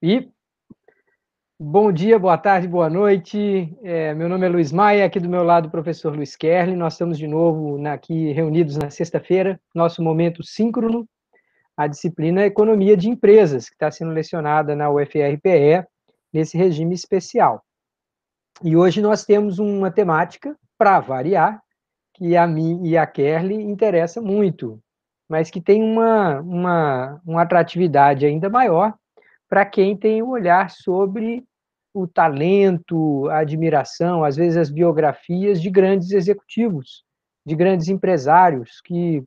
E bom dia, boa tarde, boa noite. Meu nome é Luiz Maia, aqui do meu lado o professor Luiz Kerli. Nós estamos de novo aqui reunidos na sexta-feira, nosso momento síncrono, a disciplina Economia de Empresas, que está sendo lecionada na UFRPE, nesse regime especial. E hoje nós temos uma temática, para variar, que a mim e a Kerli interessa muito, mas que tem uma atratividade ainda maior para quem tem um olhar sobre o talento, a admiração, às vezes as biografias de grandes executivos, de grandes empresários que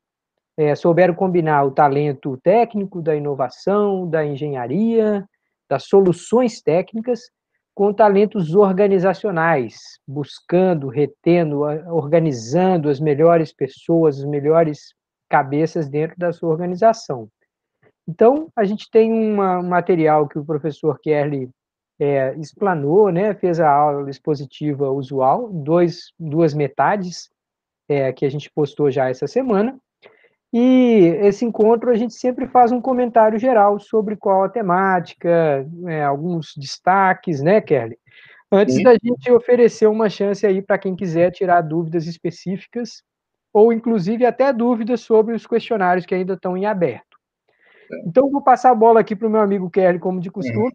souberam combinar o talento técnico, da inovação, da engenharia, das soluções técnicas, com talentos organizacionais, buscando, retendo, organizando as melhores pessoas, as melhores cabeças dentro da sua organização. Então, a gente tem um material que o professor Kerli explanou, né, fez a aula expositiva usual, duas metades, que a gente postou já essa semana, e esse encontro a gente sempre faz um comentário geral sobre qual a temática, alguns destaques, né, Kerli? Antes Sim, da gente oferecer uma chance aí para quem quiser tirar dúvidas específicas, ou inclusive até dúvidas sobre os questionários que ainda estão em aberto. Então, vou passar a bola aqui para o meu amigo Kerli, como de uhum, costume,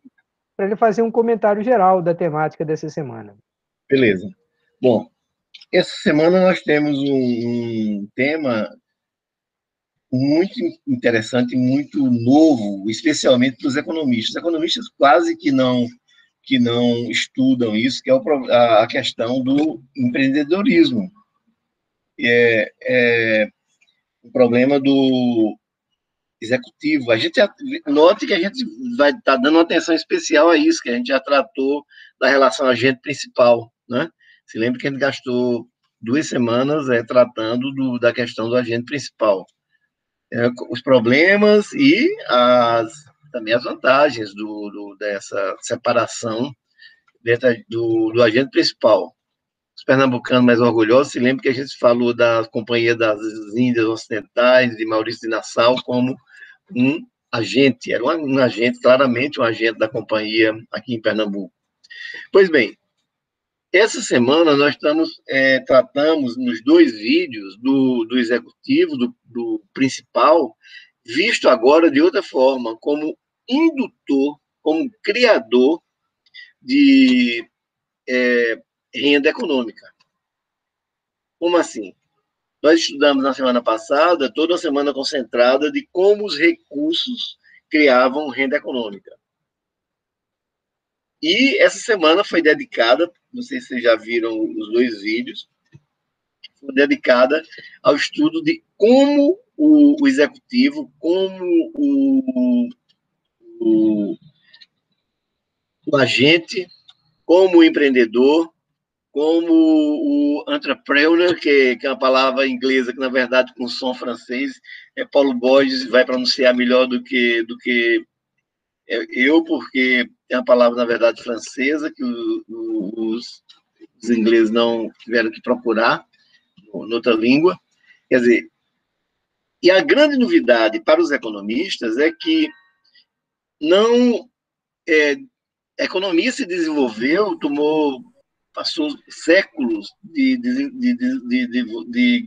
para ele fazer um comentário geral da temática dessa semana. beleza. Bom, essa semana nós temos um tema muito interessante, muito novo, especialmente para os economistas. Os economistas quase que não estudam isso, que é a questão do empreendedorismo. É o problema do executivo. Note que a gente vai estar dando uma atenção especial a isso, que a gente já tratou da relação agente principal, né? Se lembra que a gente gastou 2 semanas tratando da questão do agente principal, os problemas e também as vantagens dessa separação do agente principal. Os pernambucanos mais orgulhosos se lembram que a gente falou da Companhia das Índias Ocidentais, de Maurício de Nassau, como um agente, era um agente, claramente um agente da companhia aqui em Pernambuco. Pois bem, essa semana nós tratamos nos 2 vídeos do executivo, do principal, visto agora de outra forma, como indutor, como criador de renda econômica. Como assim? Nós estudamos na semana passada toda a semana concentrada de como os recursos criavam renda econômica. E essa semana foi dedicada, não sei se vocês já viram os 2 vídeos, foi dedicada ao estudo de como o executivo, como o, o agente, como o empreendedor, como o entrepreneur, que é uma palavra inglesa que, na verdade, com som francês, Paulo Borges vai pronunciar melhor do que eu, porque é uma palavra, na verdade, francesa, que os ingleses não tiveram que procurar noutra língua. Quer dizer, e a grande novidade para os economistas é que não a economia se desenvolveu, passou séculos de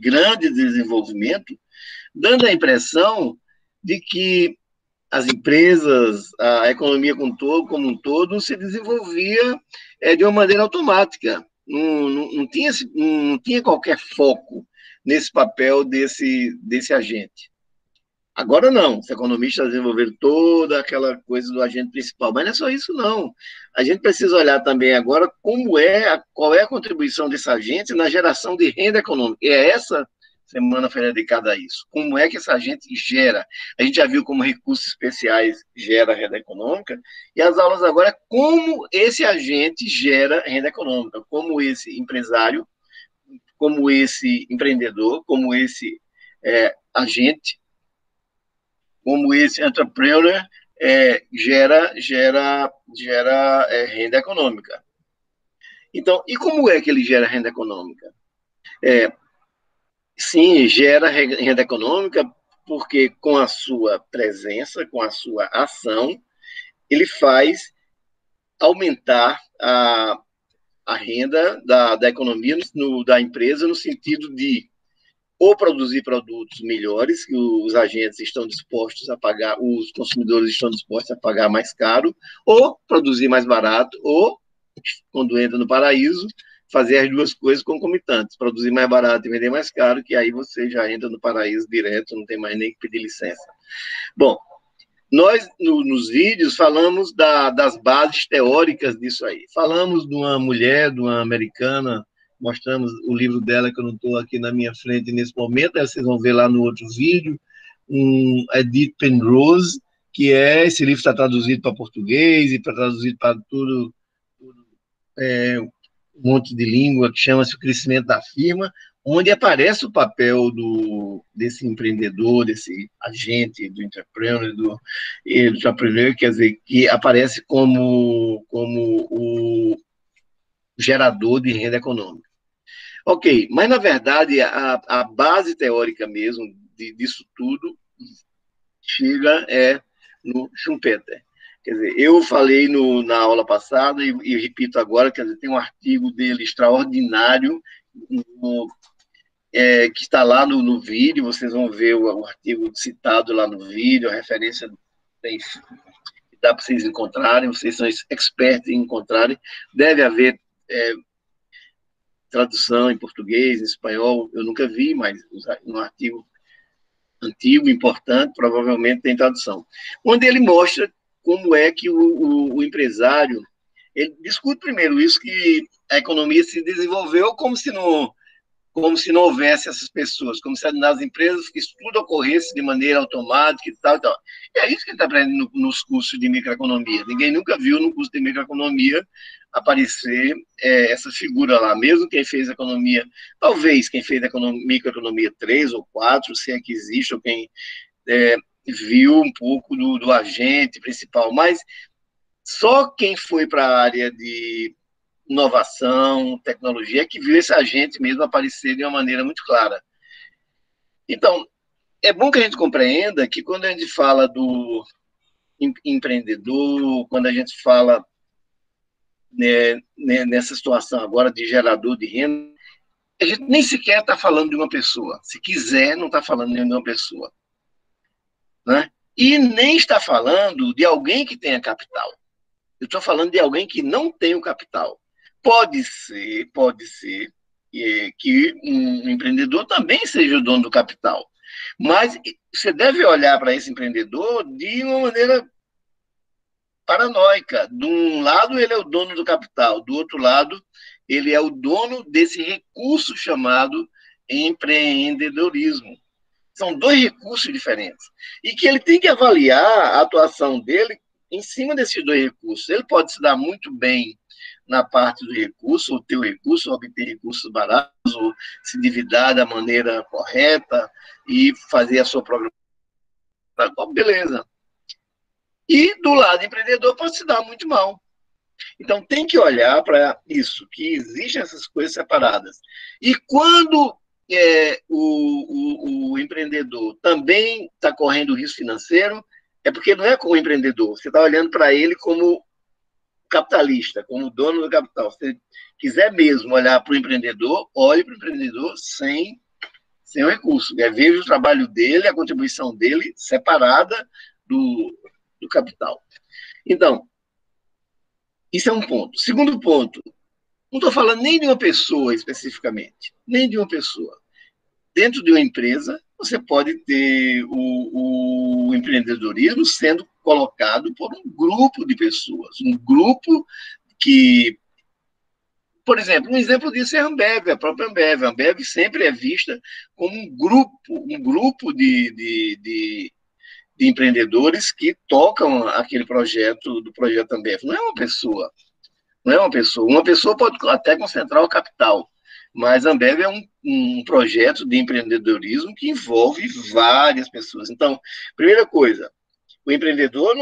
grande desenvolvimento, dando a impressão de que as empresas, a economia como um todo, se desenvolvia de uma maneira automática. Não tinha qualquer foco nesse papel desse agente. Agora não, os economistas desenvolveram toda aquela coisa do agente principal, mas não é só isso não. A gente precisa olhar também agora qual é a contribuição desse agente na geração de renda econômica. E essa semana foi dedicada a isso. Como é que esse agente gera? A gente já viu como recursos especiais gera renda econômica, e as aulas agora é como esse agente gera renda econômica, como esse empresário, como esse empreendedor, como esse agente, como esse entrepreneur gera renda econômica. Então, e como é que ele gera renda econômica? Sim, gera renda econômica porque com a sua presença, com a sua ação, ele faz aumentar a renda da economia, da empresa, no sentido de ou produzir produtos melhores, que os agentes estão dispostos a pagar, os consumidores estão dispostos a pagar mais caro, ou produzir mais barato, ou, quando entra no paraíso, fazer as duas coisas concomitantes, produzir mais barato e vender mais caro, que aí você já entra no paraíso direto, não tem mais nem que pedir licença. Bom, nós, nos vídeos, falamos das bases teóricas disso aí. Falamos de uma mulher, de uma americana, mostramos o livro dela, que eu não estou aqui na minha frente nesse momento, aí vocês vão ver lá no outro vídeo, Edith Penrose, esse livro está traduzido para português e está traduzido para tudo, um monte de língua, que chama-se O Crescimento da Firma, onde aparece o papel desse empreendedor, desse agente, do entrepreneur, quer dizer, que aparece como o gerador de renda econômica. Ok, mas na verdade a base teórica mesmo disso tudo chega no Schumpeter. Quer dizer, eu falei na aula passada e repito agora, quer dizer, tem um artigo dele extraordinário que está lá no vídeo, vocês vão ver o artigo citado lá no vídeo, a referência dá para vocês encontrarem, vocês são expertos em encontrarem, deve haver tradução em português, em espanhol, eu nunca vi, mas um artigo antigo, importante, provavelmente tem tradução, onde ele mostra como é que o empresário, ele discute primeiro isso, que a economia se desenvolveu como se não houvesse essas pessoas, como se nas empresas que isso tudo ocorresse de maneira automática e tal, e tal. E é isso que ele está aprendendo nos cursos de microeconomia. Ninguém nunca viu no curso de microeconomia aparecer essa figura lá, mesmo quem fez economia, talvez quem fez microeconomia 3 ou 4, se é que existe, ou quem viu um pouco do agente principal, mas só quem foi para a área de inovação, tecnologia, que viu esse agente mesmo aparecer de uma maneira muito clara. Então, é bom que a gente compreenda que quando a gente fala do empreendedor, quando a gente fala nessa situação agora de gerador de renda, a gente nem sequer está falando de uma pessoa. Se quiser, não está falando de uma pessoa. Né? E nem está falando de alguém que tenha capital. Eu estou falando de alguém que não tem o capital. Pode ser que um empreendedor também seja o dono do capital. Mas você deve olhar para esse empreendedor de uma maneira paranoica. De um lado, ele é o dono do capital. Do outro lado, ele é o dono desse recurso chamado empreendedorismo. São dois recursos diferentes. E que ele tem que avaliar a atuação dele em cima desses dois recursos. Ele pode se dar muito bem na parte do recurso, ou ter o recurso, ou obter recursos baratos, ou se endividar da maneira correta e fazer a sua programação. Beleza. E do lado empreendedor pode se dar muito mal. Então tem que olhar para isso, que existem essas coisas separadas. E quando o empreendedor também está correndo risco financeiro, é porque não é como empreendedor, você está olhando para ele como capitalista, como dono do capital. Se você quiser mesmo olhar para o empreendedor, olhe para o empreendedor sem o recurso. Veja o trabalho dele, a contribuição dele separada do capital. Então, isso é um ponto. Segundo ponto, não estou falando nem de uma pessoa especificamente, nem de uma pessoa. Dentro de uma empresa, você pode ter o empreendedorismo sendo colocado por um grupo de pessoas, um grupo que, por exemplo, um exemplo disso é a Ambev, a própria Ambev. A Ambev sempre é vista como um grupo de empreendedores que tocam aquele projeto, do projeto Ambev. Não é uma pessoa. Não é uma pessoa. Uma pessoa pode até concentrar o capital, mas a Ambev é um projeto de empreendedorismo que envolve várias pessoas. Então, primeira coisa, o empreendedor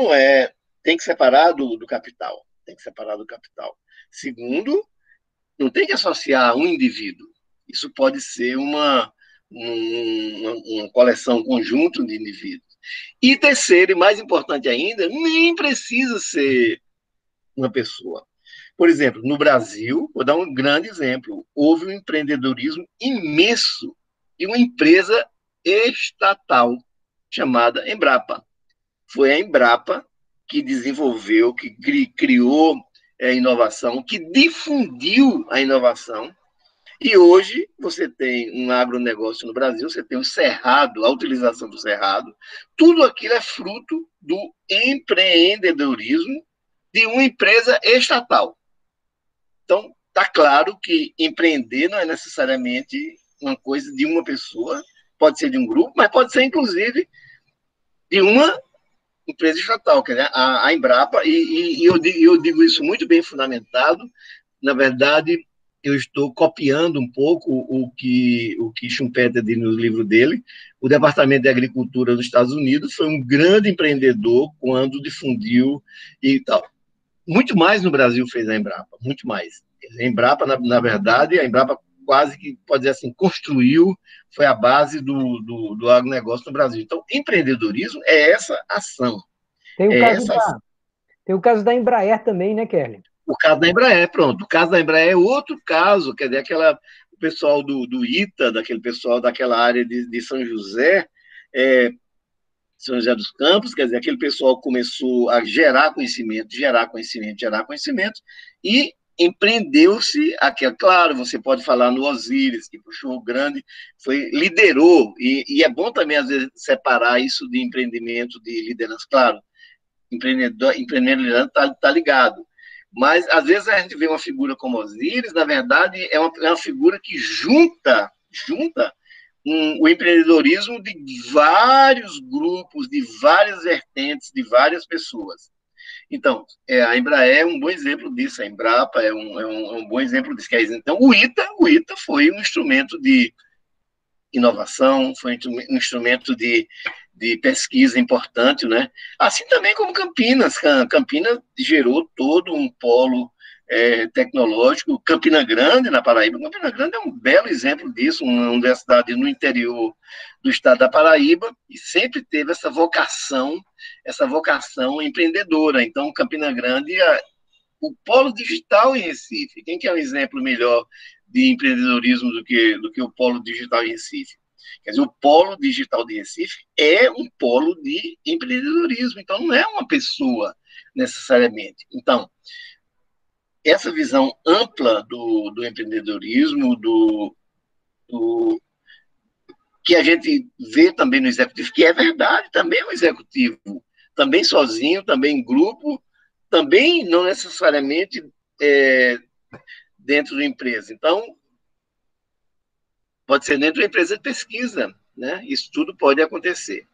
tem que separar do capital. Tem que separar do capital. Segundo, não tem que associar um indivíduo. Isso pode ser uma coleção, um conjunto de indivíduos. E terceiro, e mais importante ainda, nem precisa ser uma pessoa. Por exemplo, no Brasil, vou dar um grande exemplo, houve um empreendedorismo imenso de uma empresa estatal chamada Embrapa. Foi a Embrapa que desenvolveu, que criou a inovação, que difundiu a inovação. E hoje você tem um agronegócio no Brasil, você tem o cerrado, a utilização do cerrado, tudo aquilo é fruto do empreendedorismo de uma empresa estatal. Então, está claro que empreender não é necessariamente uma coisa de uma pessoa, pode ser de um grupo, mas pode ser, inclusive, de uma empresa estatal, que é a Embrapa, e eu digo isso muito bem fundamentado. Na verdade, eu estou copiando um pouco o que Schumpeter diz no livro dele. O Departamento de Agricultura dos Estados Unidos foi um grande empreendedor quando difundiu e tal. Muito mais no Brasil fez a Embrapa, muito mais. A Embrapa, na verdade, a Embrapa quase que, pode dizer assim, construiu, foi a base do agronegócio no Brasil. Então, empreendedorismo é essa ação. Tem o caso tem o caso da Embraer também, né, Kelly? O caso da Embraer, pronto. O caso da Embraer é outro caso, quer dizer, o pessoal do ITA, daquele pessoal daquela área de São José, São José dos Campos, quer dizer, aquele pessoal começou a gerar conhecimento, e empreendeu-se aquela. Claro, você pode falar no Osíris, que puxou o grande, liderou, e é bom também, às vezes, separar isso de empreendimento, de liderança. Claro, empreendedor está ligado. Mas, às vezes, a gente vê uma figura como Osíris, na verdade, é uma figura que junta o empreendedorismo de vários grupos, de várias vertentes, de várias pessoas. Então, a Embraer é um bom exemplo disso, a Embrapa é um bom exemplo disso. Então, o ITA foi um instrumento de inovação, foi um instrumento de pesquisa importante, né? Assim também como Campinas. Campinas gerou todo um polo tecnológico. Campina Grande, na Paraíba. Campina Grande é um belo exemplo disso, uma universidade no interior do estado da Paraíba, e sempre teve essa vocação empreendedora. Então, Campina Grande, o polo digital em Recife. Quem quer um exemplo melhor de empreendedorismo do que o polo digital em Recife? Quer dizer, o polo digital de Recife é um polo de empreendedorismo, então não é uma pessoa necessariamente. Então, essa visão ampla do empreendedorismo, que a gente vê também no executivo, que é verdade, também é um executivo, também sozinho, também em grupo, também não necessariamente dentro da empresa. Então, pode ser dentro da empresa de pesquisa, né? Isso tudo pode acontecer.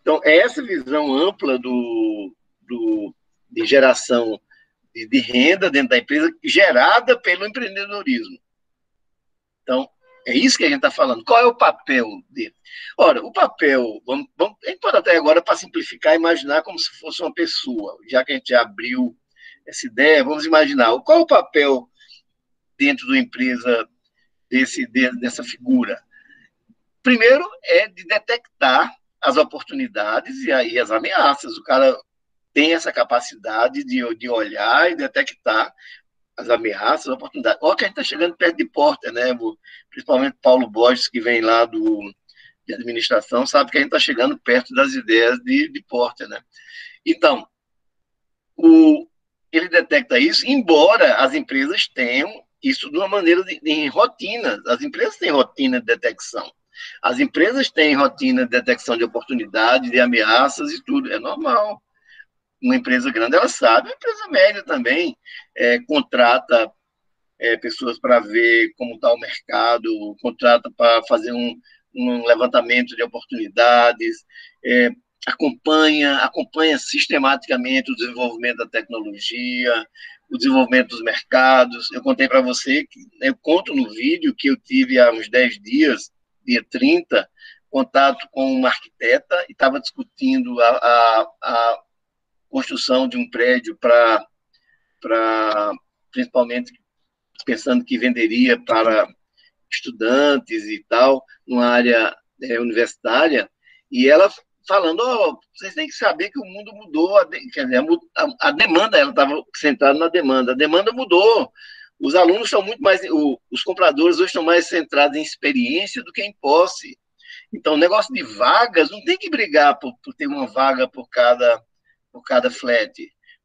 Então, é essa visão ampla de geração de renda dentro da empresa, gerada pelo empreendedorismo. Então, é isso que a gente está falando. Qual é o papel dele? Ora, o papel, a gente pode até agora, para simplificar, imaginar como se fosse uma pessoa, já que a gente já abriu essa ideia, vamos imaginar qual é o papel dentro da empresa dessa figura. Primeiro é de detectar as oportunidades e as ameaças. O cara tem essa capacidade de olhar e detectar as ameaças, as oportunidades. Olha que a gente está chegando perto de Porter, né? Principalmente Paulo Borges, que vem lá de administração, sabe que a gente está chegando perto das ideias de Porter, né? Então, ele detecta isso, embora as empresas tenham isso de uma maneira em rotina. As empresas têm rotina de detecção. As empresas têm rotina de detecção de oportunidades, de ameaças e tudo. É normal. Uma empresa grande, ela sabe. Uma empresa média também contrata pessoas para ver como está o mercado, contrata para fazer um levantamento de oportunidades, acompanha sistematicamente o desenvolvimento da tecnologia, o desenvolvimento dos mercados. Eu contei para você, eu conto no vídeo que eu tive há uns 10 dias, dia 30, contato com uma arquiteta e estava discutindo a construção de um prédio para principalmente pensando que venderia para estudantes e tal, numa área universitária, e ela falando, vocês têm que saber que o mundo mudou, quer dizer, a demanda, ela estava centrada na demanda, a demanda mudou, os alunos estão muito mais, os compradores hoje estão mais centrados em experiência do que em posse. Então, o negócio de vagas, não tem que brigar por ter uma vaga por cada flat.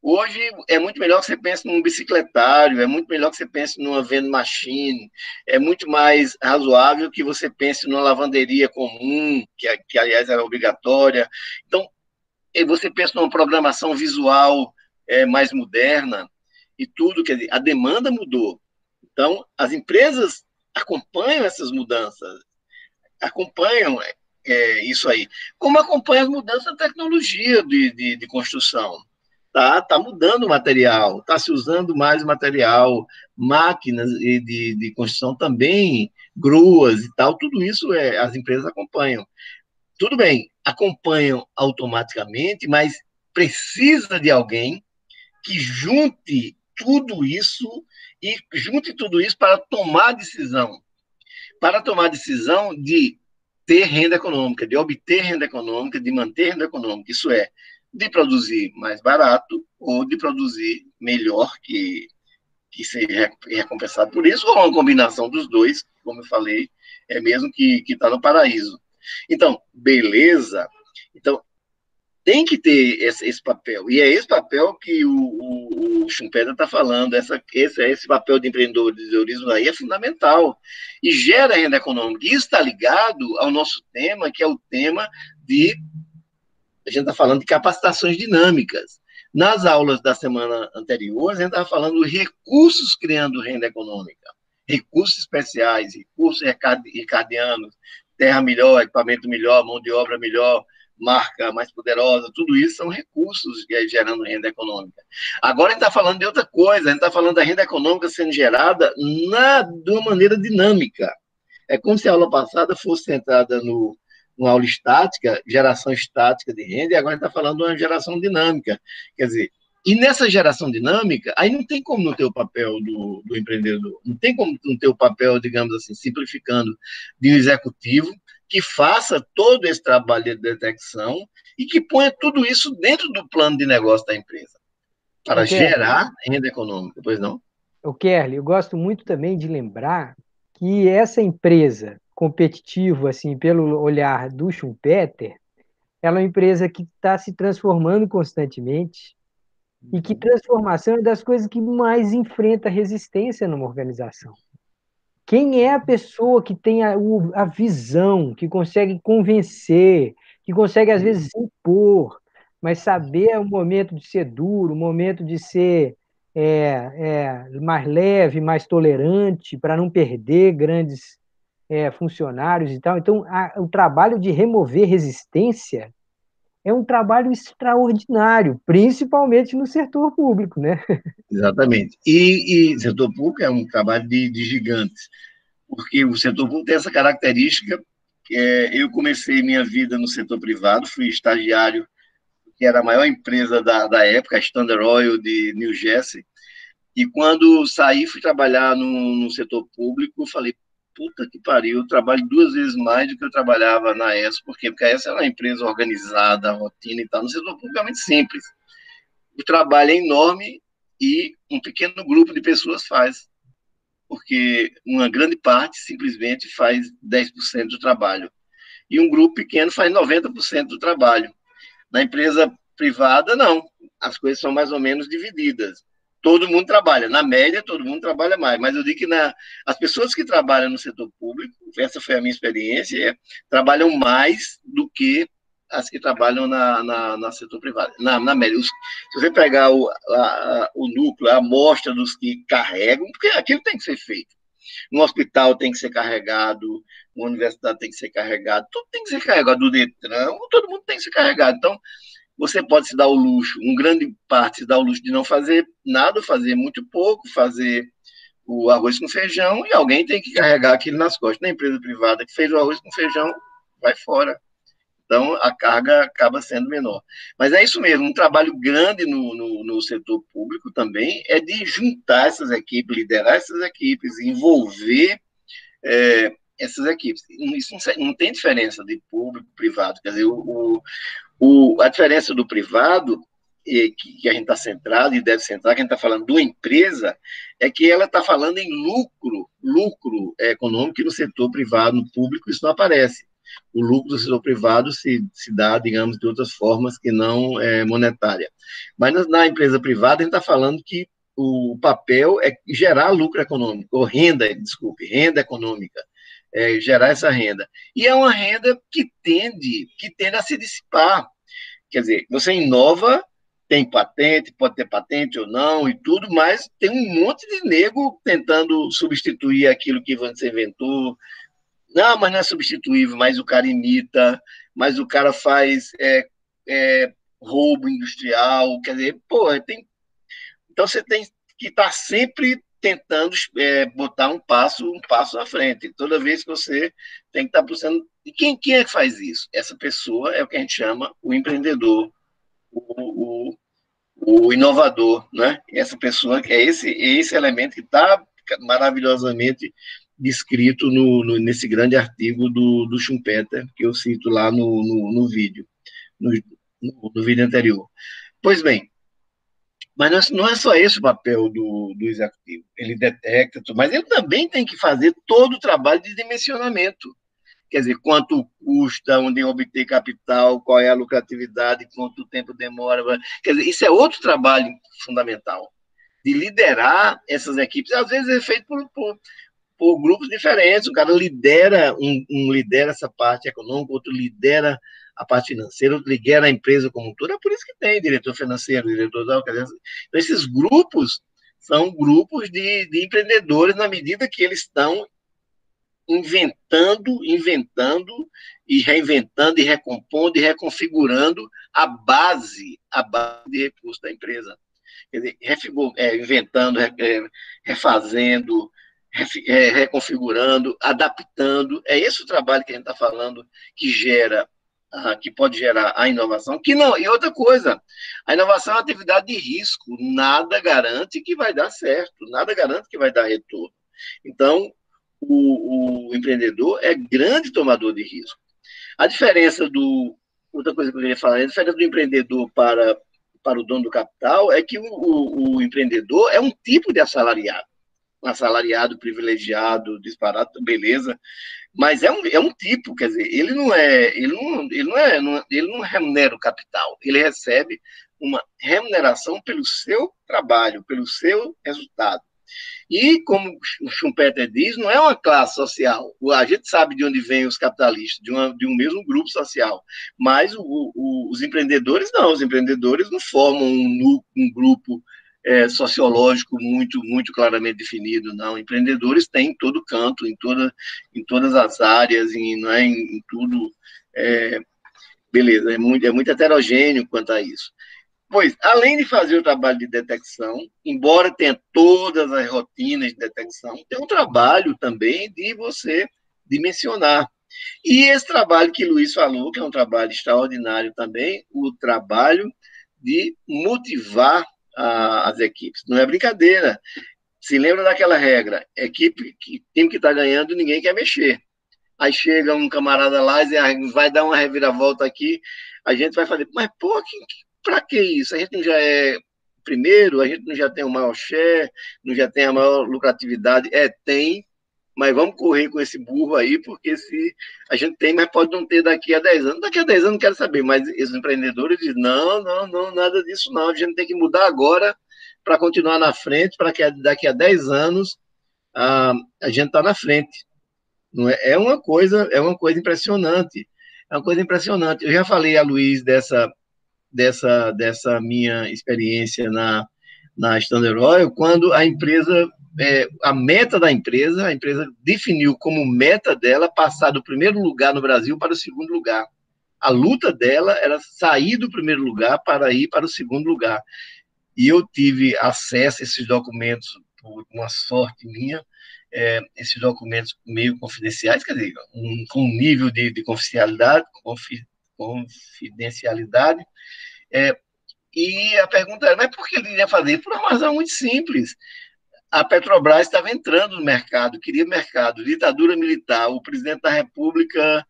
Hoje é muito melhor que você pense num bicicletário, é muito melhor que você pense numa vending machine, é muito mais razoável que você pense numa lavanderia comum, que aliás era obrigatória. Então, você pensa numa programação visual mais moderna e tudo, quer dizer, a demanda mudou. Então, as empresas acompanham essas mudanças, acompanham isso aí, como acompanha as mudanças da tecnologia de construção. Tá mudando o material, está se usando mais material, máquinas de construção também, gruas e tal, tudo isso as empresas acompanham. Tudo bem, acompanham automaticamente, mas precisa de alguém que junte tudo isso para tomar decisão de ter renda econômica, de obter renda econômica, de manter renda econômica. Isso é, de produzir mais barato ou de produzir melhor, que seja recompensado por isso, ou uma combinação dos dois, como eu falei, é mesmo que está no paraíso. Então, beleza. Então, tem que ter esse papel. E é esse papel que o Schumpeter está falando. Esse papel de empreendedorismo aí é fundamental. E gera renda econômica. E isso está ligado ao nosso tema, que é o tema de... A gente está falando de capacitações dinâmicas. Nas aulas da semana anterior, a gente estava falando de recursos criando renda econômica. Recursos especiais, recursos ricardianos, terra melhor, equipamento melhor, mão de obra melhor, marca mais poderosa, tudo isso são recursos gerando renda econômica. Agora a gente está falando de outra coisa, a gente está falando da renda econômica sendo gerada de uma maneira dinâmica. É como se a aula passada fosse centrada numa aula estática, geração estática de renda, e agora a gente está falando de uma geração dinâmica. Quer dizer, e nessa geração dinâmica, aí não tem como não ter o papel do empreendedor, não tem como não ter o papel, digamos assim, simplificando, de um executivo que faça todo esse trabalho de detecção e que ponha tudo isso dentro do plano de negócio da empresa, para gerar renda econômica, pois não? Kerli, eu gosto muito também de lembrar que essa empresa competitiva, assim, pelo olhar do Schumpeter, ela é uma empresa que está se transformando constantemente e que transformação é das coisas que mais enfrenta resistência numa organização. Quem é a pessoa que tem a visão, que consegue convencer, que consegue, às vezes, impor, mas saber o momento de ser duro, o momento de ser mais leve, mais tolerante, para não perder grandes funcionários e tal. Então, o trabalho de remover resistência é um trabalho extraordinário, principalmente no setor público, né? Exatamente. E setor público é um trabalho de gigantes, porque o setor público tem essa característica. Eu comecei minha vida no setor privado, fui estagiário, que era a maior empresa da época, a Standard Oil de New Jersey, e quando saí, fui trabalhar no setor público, falei, puta que pariu, eu trabalho 2 vezes mais do que eu trabalhava na ESO, porque a ESO era uma empresa organizada, rotina e tal, no setor público é muito simples. O trabalho é enorme e um pequeno grupo de pessoas faz, porque uma grande parte simplesmente faz 10% do trabalho, e um grupo pequeno faz 90% do trabalho. Na empresa privada, não, as coisas são mais ou menos divididas. Todo mundo trabalha, na média, todo mundo trabalha mais, mas eu digo que as pessoas que trabalham no setor público, essa foi a minha experiência, trabalham mais do que as que trabalham na setor privado, na média. Se você pegar o núcleo, a amostra dos que carregam, porque aquilo tem que ser feito. Um hospital tem que ser carregado, uma universidade tem que ser carregado, tudo tem que ser carregado, do Detran, todo mundo tem que ser carregado. Então, você pode se dar o luxo, uma grande parte se dá o luxo de não fazer nada, fazer muito pouco, fazer o arroz com feijão, e alguém tem que carregar aquilo nas costas. Na empresa privada que fez o arroz com feijão, vai fora. Então, a carga acaba sendo menor. Mas é isso mesmo, um trabalho grande no setor público também é de juntar essas equipes, liderar essas equipes, envolver essas equipes. Isso não tem diferença de público, privado. Quer dizer, A diferença do privado, que a gente está centrado e deve centrar, que a gente está falando de uma empresa, é que ela está falando em lucro econômico, e no setor privado, no público, isso não aparece. O lucro do setor privado se dá, digamos, de outras formas que não monetária. Mas na empresa privada, a gente está falando que o papel é gerar lucro econômico, ou renda econômica, gerar essa renda. E é uma renda que tende a se dissipar. Quer dizer, você inova, tem patente, pode ter patente ou não e tudo, mas tem um monte de nego tentando substituir aquilo que você inventou. Não, mas não é substituível, mas o cara imita, mas o cara faz roubo industrial, quer dizer, então você tem que estar sempre tentando botar um passo à frente. Toda vez que você tem que estar buscando. E quem é que faz isso? Essa pessoa é o que a gente chama o empreendedor, o inovador, né? Essa pessoa que é esse elemento que está maravilhosamente descrito nesse grande artigo do Schumpeter, que eu cito lá no vídeo, no vídeo anterior. Pois bem, mas não é só esse o papel do executivo. Ele detecta tudo, mas ele também tem que fazer todo o trabalho de dimensionamento. Quer dizer, quanto custa, onde obter capital, qual é a lucratividade, quanto tempo demora. Quer dizer, isso é outro trabalho fundamental, de liderar essas equipes. Às vezes é feito por grupos diferentes. O cara lidera, um lidera essa parte econômica, outro lidera a parte financeira, outro lidera a empresa como um todo. É por isso que tem diretor financeiro, diretor da. Então, esses grupos são grupos de empreendedores na medida que eles estão inventando e reinventando e recompondo e reconfigurando a base de recursos da empresa. Quer dizer, inventando, refazendo, reconfigurando, adaptando. É esse o trabalho que a gente está falando que pode gerar a inovação. Que não, e outra coisa, a inovação é uma atividade de risco, nada garante que vai dar certo, nada garante que vai dar retorno. Então, o empreendedor é grande tomador de risco. A diferença outra coisa que eu queria falar, a diferença do empreendedor para o dono do capital é que o empreendedor é um tipo de assalariado. Um assalariado privilegiado, disparado, beleza, mas é um tipo, quer dizer, ele não remunera o capital, ele recebe uma remuneração pelo seu trabalho, pelo seu resultado. E, como o Schumpeter diz, não é uma classe social. A gente sabe de onde vêm os capitalistas, de um mesmo grupo social. Mas os empreendedores não. Os empreendedores não formam um grupo sociológico muito claramente definido, não. Empreendedores têm em todo canto, em todas as áreas, em tudo. Beleza, é muito heterogêneo quanto a isso. Pois, além de fazer o trabalho de detecção, embora tenha todas as rotinas de detecção, tem um trabalho também de você dimensionar. E esse trabalho que o Luiz falou, que é um trabalho extraordinário também, o trabalho de motivar as equipes. Não é brincadeira. Se lembra daquela regra, time que está ganhando, ninguém quer mexer. Aí chega um camarada lá e diz, vai dar uma reviravolta aqui, a gente vai fazer, mas pô, para que isso? A gente não já é primeiro, a gente não já tem o maior share, não já tem a maior lucratividade? Tem, mas vamos correr com esse burro aí, porque se a gente tem, mas pode não ter daqui a 10 anos. Daqui a 10 anos não quero saber, mas esses empreendedores dizem, não, nada disso não, a gente tem que mudar agora para continuar na frente, para que daqui a 10 anos a gente está na frente. Não é? É uma coisa impressionante. É uma coisa impressionante. Eu já falei a Luiz dessa minha experiência na Standard Oil, quando a empresa, a meta da empresa, a empresa definiu como meta dela passar do primeiro lugar no Brasil para o segundo lugar. A luta dela era sair do primeiro lugar para ir para o segundo lugar. E eu tive acesso a esses documentos, por uma sorte minha, esses documentos meio confidenciais, quer dizer, com um nível de confidencialidade, e a pergunta era, mas por que ele iria fazer? Por uma razão muito simples. A Petrobras estava entrando no mercado, queria mercado, ditadura militar, o presidente da República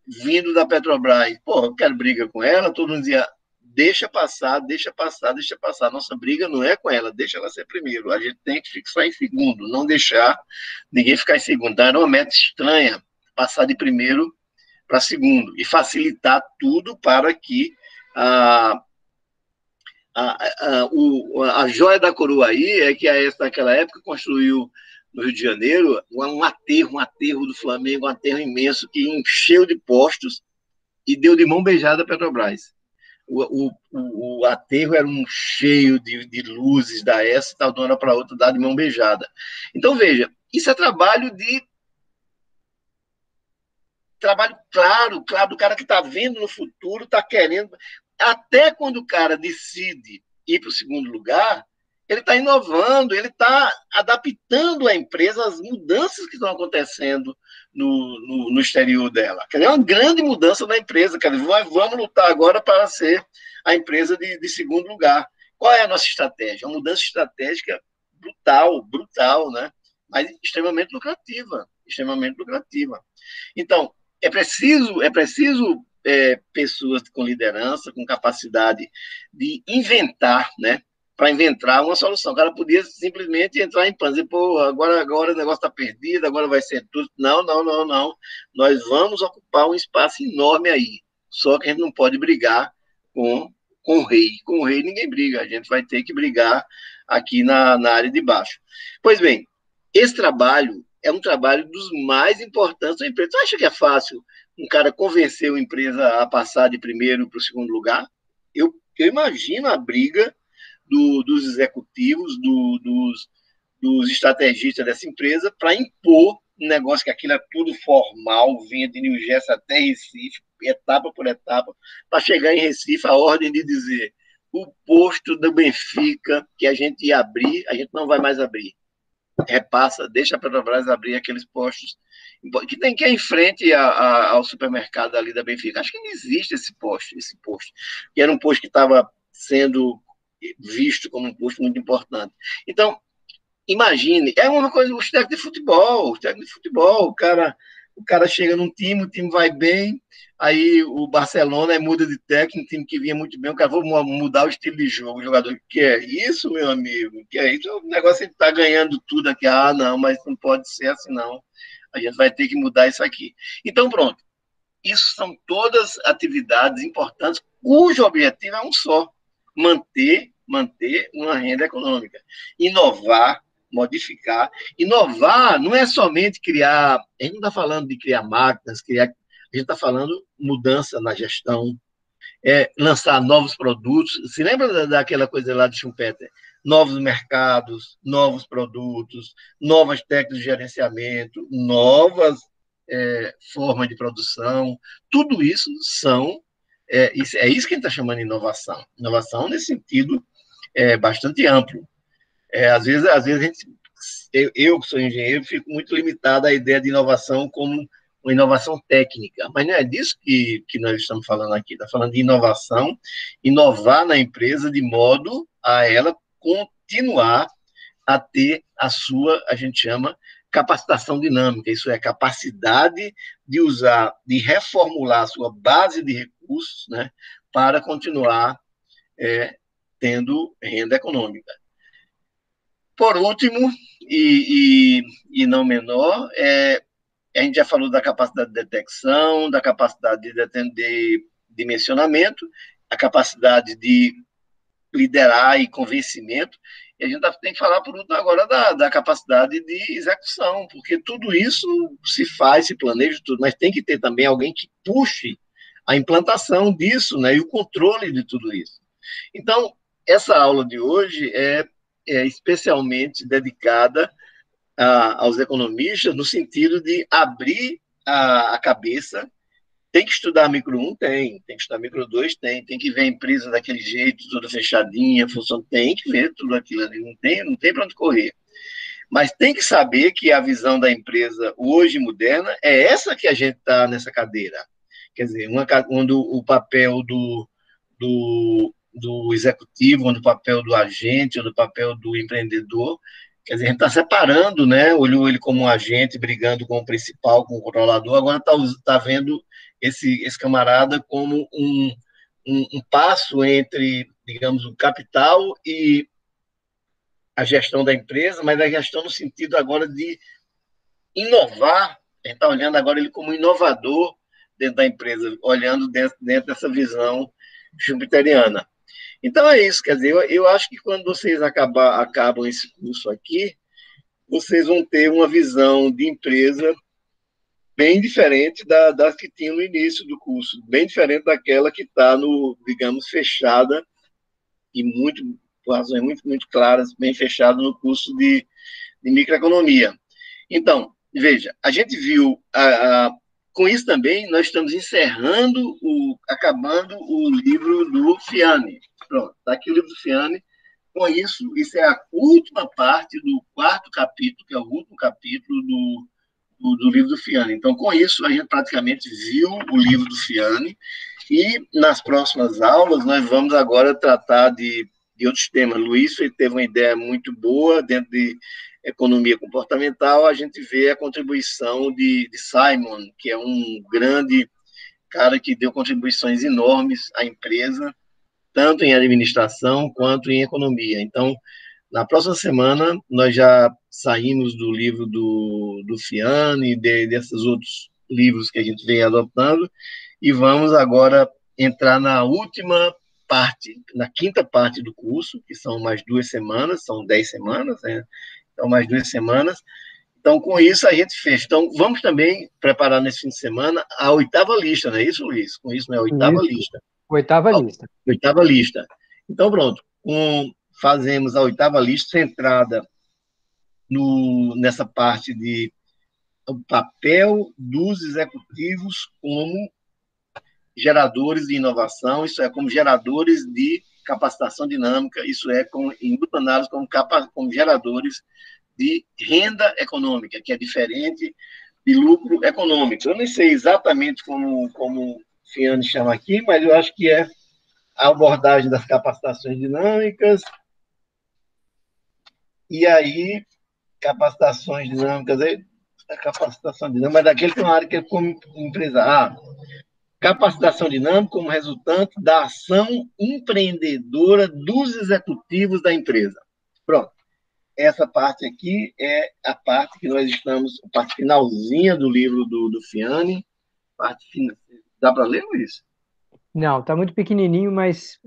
vindo da Petrobras. Pô, eu quero briga com ela, todo mundo dizia, deixa passar, deixa passar, deixa passar. Nossa briga não é com ela, deixa ela ser primeiro. A gente tem que fixar em segundo, não deixar ninguém ficar em segundo. Então, era uma meta estranha, passar de primeiro para segundo e facilitar tudo para que a, a joia da coroa aí é que a ESA, naquela época, construiu no Rio de Janeiro um aterro do Flamengo, um aterro imenso que encheu de postos e deu de mão beijada a Petrobras. O aterro era um cheio de luzes da ESA, tal, de uma hora para outra, dá de mão beijada. Então, veja, isso é trabalho claro, claro, do cara que está vendo no futuro, está querendo. Até quando o cara decide ir para o segundo lugar, ele está inovando, ele está adaptando a empresa às mudanças que estão acontecendo no exterior dela. Quer dizer, é uma grande mudança na empresa. Quer dizer, vamos lutar agora para ser a empresa de segundo lugar. Qual é a nossa estratégia? Uma mudança estratégica brutal, brutal, né? Mas extremamente lucrativa, extremamente lucrativa. Então, é preciso pessoas com liderança, com capacidade de inventar, né? Para inventar uma solução. O cara podia simplesmente entrar em pânico, dizer, pô, agora o negócio está perdido, agora vai ser tudo. Não, não, não, não. Nós vamos ocupar um espaço enorme aí. Só que a gente não pode brigar com o rei. Com o rei ninguém briga, a gente vai ter que brigar aqui na área de baixo. Pois bem, esse trabalho é um trabalho dos mais importantes da empresa. Você acha que é fácil um cara convencer uma empresa a passar de primeiro para o segundo lugar? Eu imagino a briga dos executivos, dos estrategistas dessa empresa para impor um negócio que aquilo é tudo formal, vinha de New Jersey até Recife, etapa por etapa, para chegar em Recife a ordem de dizer o posto do Benfica que a gente ia abrir, a gente não vai mais abrir. Repassa, deixa a Petrobras abrir aqueles postos que tem que ir em frente ao supermercado ali da Benfica. Acho que não existe esse posto, que era um posto que estava sendo visto como um posto muito importante. Então, imagine, é uma coisa, os técnicos de futebol, o cara chega num time, o time vai bem, aí o Barcelona muda de técnico, um time que vinha muito bem, o cara vai mudar o estilo de jogo, o jogador, que é isso, meu amigo? Que é isso? O negócio é que tá ganhando tudo aqui, não, mas não pode ser assim, não. A gente vai ter que mudar isso aqui. Então, pronto. Isso são todas atividades importantes, cujo objetivo é um só: manter uma renda econômica. Inovar, modificar. Inovar não é somente criar, a gente não está falando de criar máquinas, a gente está falando mudança na gestão, lançar novos produtos. Se lembra daquela coisa lá de Schumpeter? Novos mercados, novos produtos, novas técnicas de gerenciamento, novas formas de produção. Tudo isso é isso que a gente está chamando de inovação. Inovação nesse sentido bastante amplo. Às vezes a gente, eu que sou engenheiro, fico muito limitado à ideia de inovação como uma inovação técnica, mas não é disso que nós estamos falando aqui, está falando de inovação, inovar na empresa de modo a ela continuar a ter a sua, a gente chama, capacitação dinâmica, isso é, capacidade de usar, de reformular a sua base de recursos, né, para continuar tendo renda econômica. Por último, e não menor, a gente já falou da capacidade de detecção, da capacidade de dimensionamento, a capacidade de liderar e convencimento, e a gente tem que falar, por último, agora da capacidade de execução, porque tudo isso se faz, se planeja, tudo, mas tem que ter também alguém que puxe a implantação disso, né, e o controle de tudo isso. Então, essa aula de hoje é especialmente dedicada aos economistas, no sentido de abrir a cabeça. Tem que estudar micro 1? Tem que estudar micro 2? Tem que ver a empresa daquele jeito, toda fechadinha, função, tem que ver tudo aquilo ali, não tem para onde correr. Mas tem que saber que a visão da empresa hoje moderna é essa que a gente está nessa cadeira. Quer dizer, onde o papel do executivo, onde o papel do agente, onde o papel do empreendedor. Quer dizer, a gente está separando, né? Olhou ele como um agente, brigando com o principal, com o controlador, agora está vendo esse camarada como um passo entre, digamos, o capital e a gestão da empresa, mas a gestão no sentido agora de inovar. A gente está olhando agora ele como inovador dentro da empresa, olhando dentro dessa visão schumpeteriana. Então é isso, quer dizer, eu acho que quando vocês acabam esse curso aqui, vocês vão ter uma visão de empresa bem diferente das que tinham no início do curso, bem diferente daquela que está no, digamos, fechada e muito, por razões muito claras, bem fechada no curso de microeconomia. Então, veja, a gente viu, com isso também, nós estamos acabando o livro do Fiani. Pronto, está aqui o livro do Fiani. Com isso é a última parte do 4º capítulo, que é o último capítulo do livro do Fiani. Então, com isso, a gente praticamente viu o livro do Fiani e, nas próximas aulas, nós vamos agora tratar de outros temas. Luiz teve uma ideia muito boa dentro de economia comportamental. A gente vê a contribuição de Simon, que é um grande cara que deu contribuições enormes à empresa, tanto em administração quanto em economia. Então, na próxima semana, nós já saímos do livro do Fiani, desses outros livros que a gente vem adotando, e vamos agora entrar na última parte, na 5ª parte do curso, que são mais 2 semanas, são 10 semanas, né? Então, mais 2 semanas. Então, com isso, a gente fez. Então, vamos também preparar nesse fim de semana a 8ª lista, não é isso, Luiz? Com isso, não é a 8ª lista. 8ª lista. 8ª lista. Então, pronto. Fazemos a 8ª lista centrada nessa parte de o papel dos executivos como geradores de inovação, isso é, como geradores de capacitação dinâmica, isso é, em última análise, como geradores de renda econômica, que é diferente de lucro econômico. Eu nem sei exatamente como o Fiani chama aqui, mas eu acho que é a abordagem das capacitações dinâmicas, e aí, capacitação dinâmica, mas daquele tem uma área que é como empresa. Capacitação dinâmica como resultante da ação empreendedora dos executivos da empresa. Pronto. Essa parte aqui é a parte que nós estamos, a parte finalzinha do livro do Fiani. Dá para ler, Luiz? Não, está muito pequenininho, mas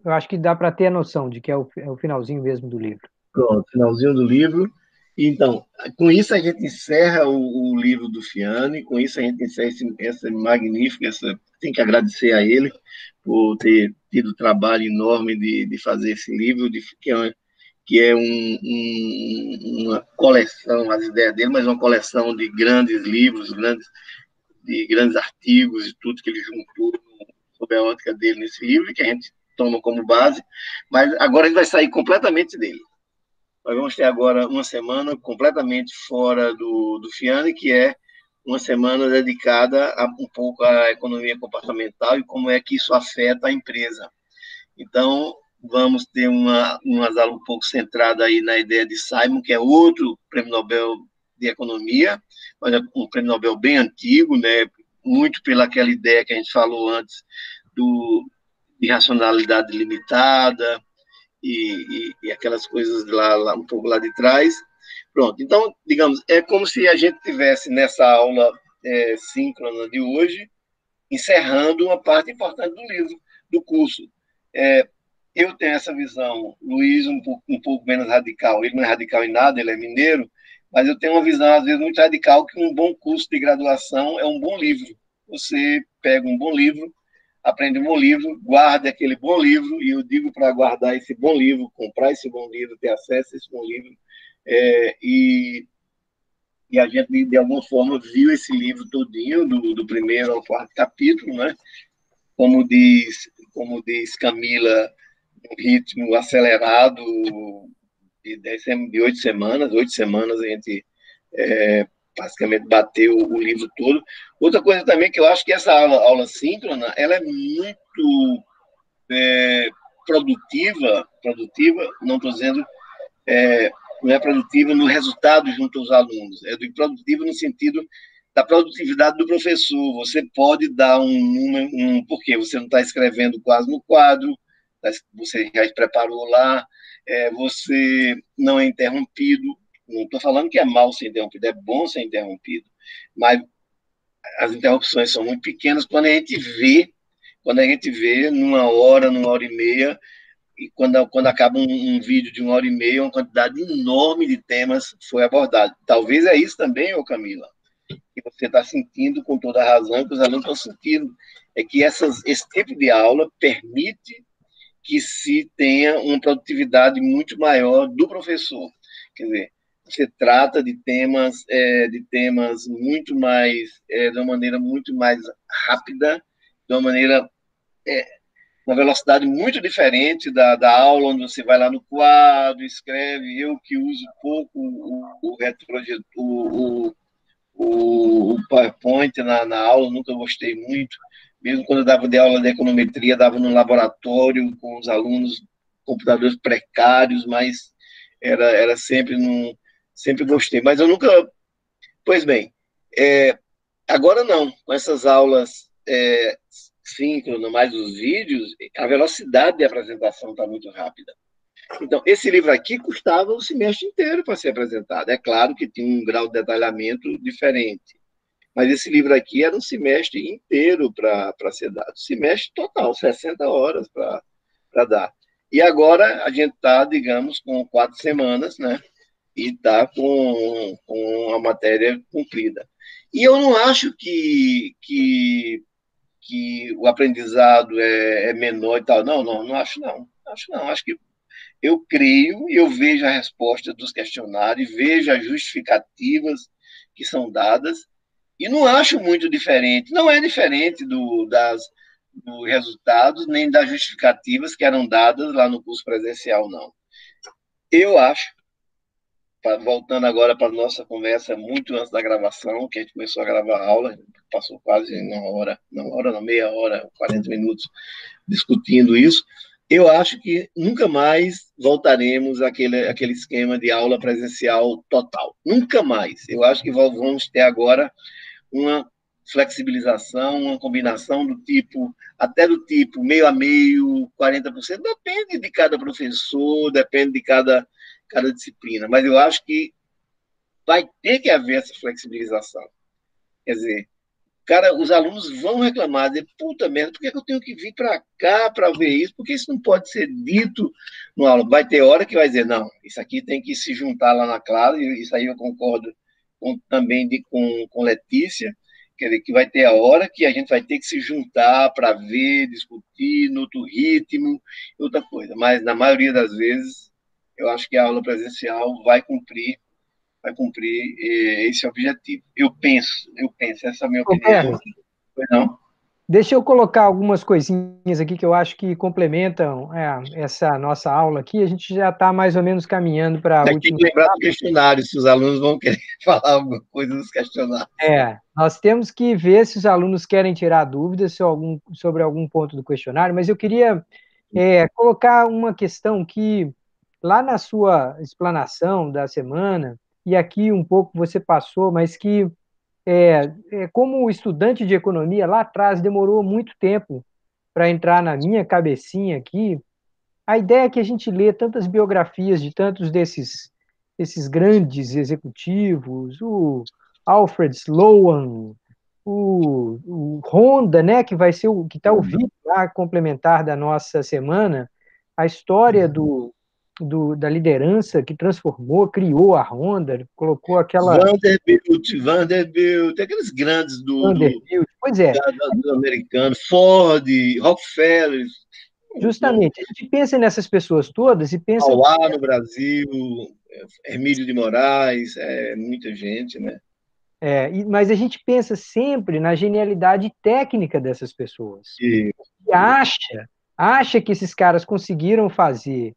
eu acho que dá para ter a noção de que é o finalzinho mesmo do livro. Pronto, finalzinho do livro. Então, com isso a gente encerra o livro do Fiani, com isso a gente encerra essa magnífica, tem que agradecer a ele por ter tido o trabalho enorme de fazer esse livro, que é uma coleção, as ideias dele, mas uma coleção de grandes livros, de grandes artigos e tudo que ele juntou sob a ótica dele nesse livro, que a gente toma como base, mas agora a gente vai sair completamente dele. Nós vamos ter agora uma semana completamente fora do Fiani, que é uma semana dedicada um pouco à economia comportamental e como é que isso afeta a empresa. Então, vamos ter umas aulas um pouco centradas aí na ideia de Simon, que é outro prêmio Nobel de Economia, mas é um prêmio Nobel bem antigo, né? Muito pelaquela ideia que a gente falou antes de racionalidade limitada, e aquelas coisas lá um pouco lá de trás. Pronto, então, digamos, é como se a gente tivesse nessa aula síncrona de hoje, encerrando uma parte importante do livro, do curso. Eu tenho essa visão, Luiz um pouco menos radical, ele não é radical em nada, ele é mineiro, mas eu tenho uma visão, às vezes, muito radical, que um bom curso de graduação é um bom livro. Você pega um bom livro, aprende um bom livro, guarda aquele bom livro, e eu digo para guardar esse bom livro, comprar esse bom livro, ter acesso a esse bom livro, e a gente, de alguma forma, viu esse livro todinho, do 1º ao 4º capítulo, né? Como diz Camila, um ritmo acelerado de 8 semanas. 8 semanas a gente basicamente bateu o livro todo. Outra coisa também que eu acho que essa aula síncrona, ela é muito produtiva, não estou dizendo, não é produtiva no resultado junto aos alunos, é produtiva no sentido da produtividade do professor. Você pode dar um número, porque você não está escrevendo quase no quadro, você já preparou lá, você não é interrompido. Não estou falando que é mal ser interrompido, é bom ser interrompido, mas as interrupções são muito pequenas quando a gente vê numa hora e meia, e quando acaba um vídeo de 1 hora e meia, uma quantidade enorme de temas foi abordado. Talvez é isso também, ô Camila, que você está sentindo com toda a razão, que os alunos estão sentindo, é que esse tipo de aula permite que se tenha uma produtividade muito maior do professor. Quer dizer, você trata de temas muito mais, de uma maneira muito mais rápida, de uma maneira, uma velocidade muito diferente da aula, onde você vai lá no quadro, escreve. Eu que uso pouco o PowerPoint na aula, nunca gostei muito. Mesmo quando eu dava de aula de econometria, dava no laboratório com os alunos, computadores precários, mas era sempre sempre gostei. Mas eu nunca. Pois bem, agora não, com essas aulas síncronas, mais os vídeos, a velocidade de apresentação está muito rápida. Então, esse livro aqui custava o semestre inteiro para ser apresentado. É claro que tinha um grau de detalhamento diferente, mas esse livro aqui era um semestre inteiro para ser dado. Semestre total, 60 horas para dar. E agora a gente está, digamos, com 4 semanas, né? E está com a matéria cumprida. E eu não acho que o aprendizado é menor e tal. Não acho não. Acho não. Acho que eu creio e eu vejo a resposta dos questionários, vejo as justificativas que são dadas, e não acho muito diferente. Não é diferente dos resultados, nem das justificativas que eram dadas lá no curso presencial, não. Eu acho, voltando agora para a nossa conversa, muito antes da gravação, que a gente começou a gravar a aula, passou quase meia hora, 40 minutos discutindo isso. Eu acho que nunca mais voltaremos àquele esquema de aula presencial total. Nunca mais. Eu acho que vamos ter agora uma flexibilização, uma combinação até do tipo meio a meio, 40%, depende de cada professor, depende de cada disciplina, mas eu acho que vai ter que haver essa flexibilização. Quer dizer, cara, os alunos vão reclamar, dizer, puta merda, por que eu tenho que vir para cá para ver isso? Porque isso não pode ser dito no aula. Vai ter hora que vai dizer, não, isso aqui tem que se juntar lá na classe, e isso aí eu concordo também com Letícia, quer dizer, que vai ter a hora que a gente vai ter que se juntar para ver, discutir, no outro ritmo, outra coisa. Mas, na maioria das vezes, eu acho que a aula presencial vai cumprir esse objetivo. Eu penso, essa é a minha opinião. Não? Deixa eu colocar algumas coisinhas aqui que eu acho que complementam essa nossa aula aqui. A gente já está mais ou menos caminhando para a última. Tem que lembrar do questionário, se os alunos vão querer falar alguma coisa nos questionários. Nós temos que ver se os alunos querem tirar dúvidas sobre algum ponto do questionário, mas eu queria colocar uma questão que, lá na sua explanação da semana, e aqui um pouco você passou, mas que como estudante de economia, lá atrás demorou muito tempo para entrar na minha cabecinha aqui, a ideia é que a gente lê tantas biografias de tantos desses grandes executivos, o Alfred Sloan, o Honda, né, que vai ser que está o vídeo lá complementar da nossa semana, a história da liderança que transformou, criou a Honda, colocou aquela... Vanderbilt, aqueles grandes Pois é. do americano, Ford, Rockefeller. Justamente, a gente pensa nessas pessoas todas e pensa... Mauá no Brasil, Hermílio de Moraes, muita gente, né? Mas a gente pensa sempre na genialidade técnica dessas pessoas. E acha que esses caras conseguiram fazer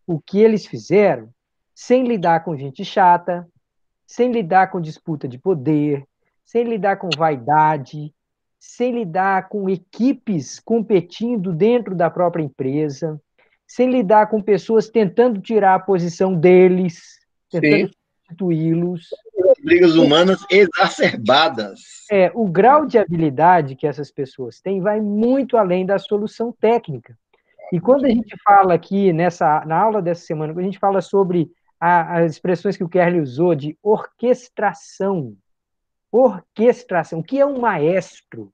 o que eles fizeram sem lidar com gente chata, sem lidar com disputa de poder, sem lidar com vaidade, sem lidar com equipes competindo dentro da própria empresa, sem lidar com pessoas tentando tirar a posição deles, tentando substituí-los. brigas humanas exacerbadas. O grau de habilidade que essas pessoas têm vai muito além da solução técnica. E quando a gente fala aqui, na aula dessa semana, quando a gente fala sobre as expressões que o Kerley usou de orquestração, o que é um maestro?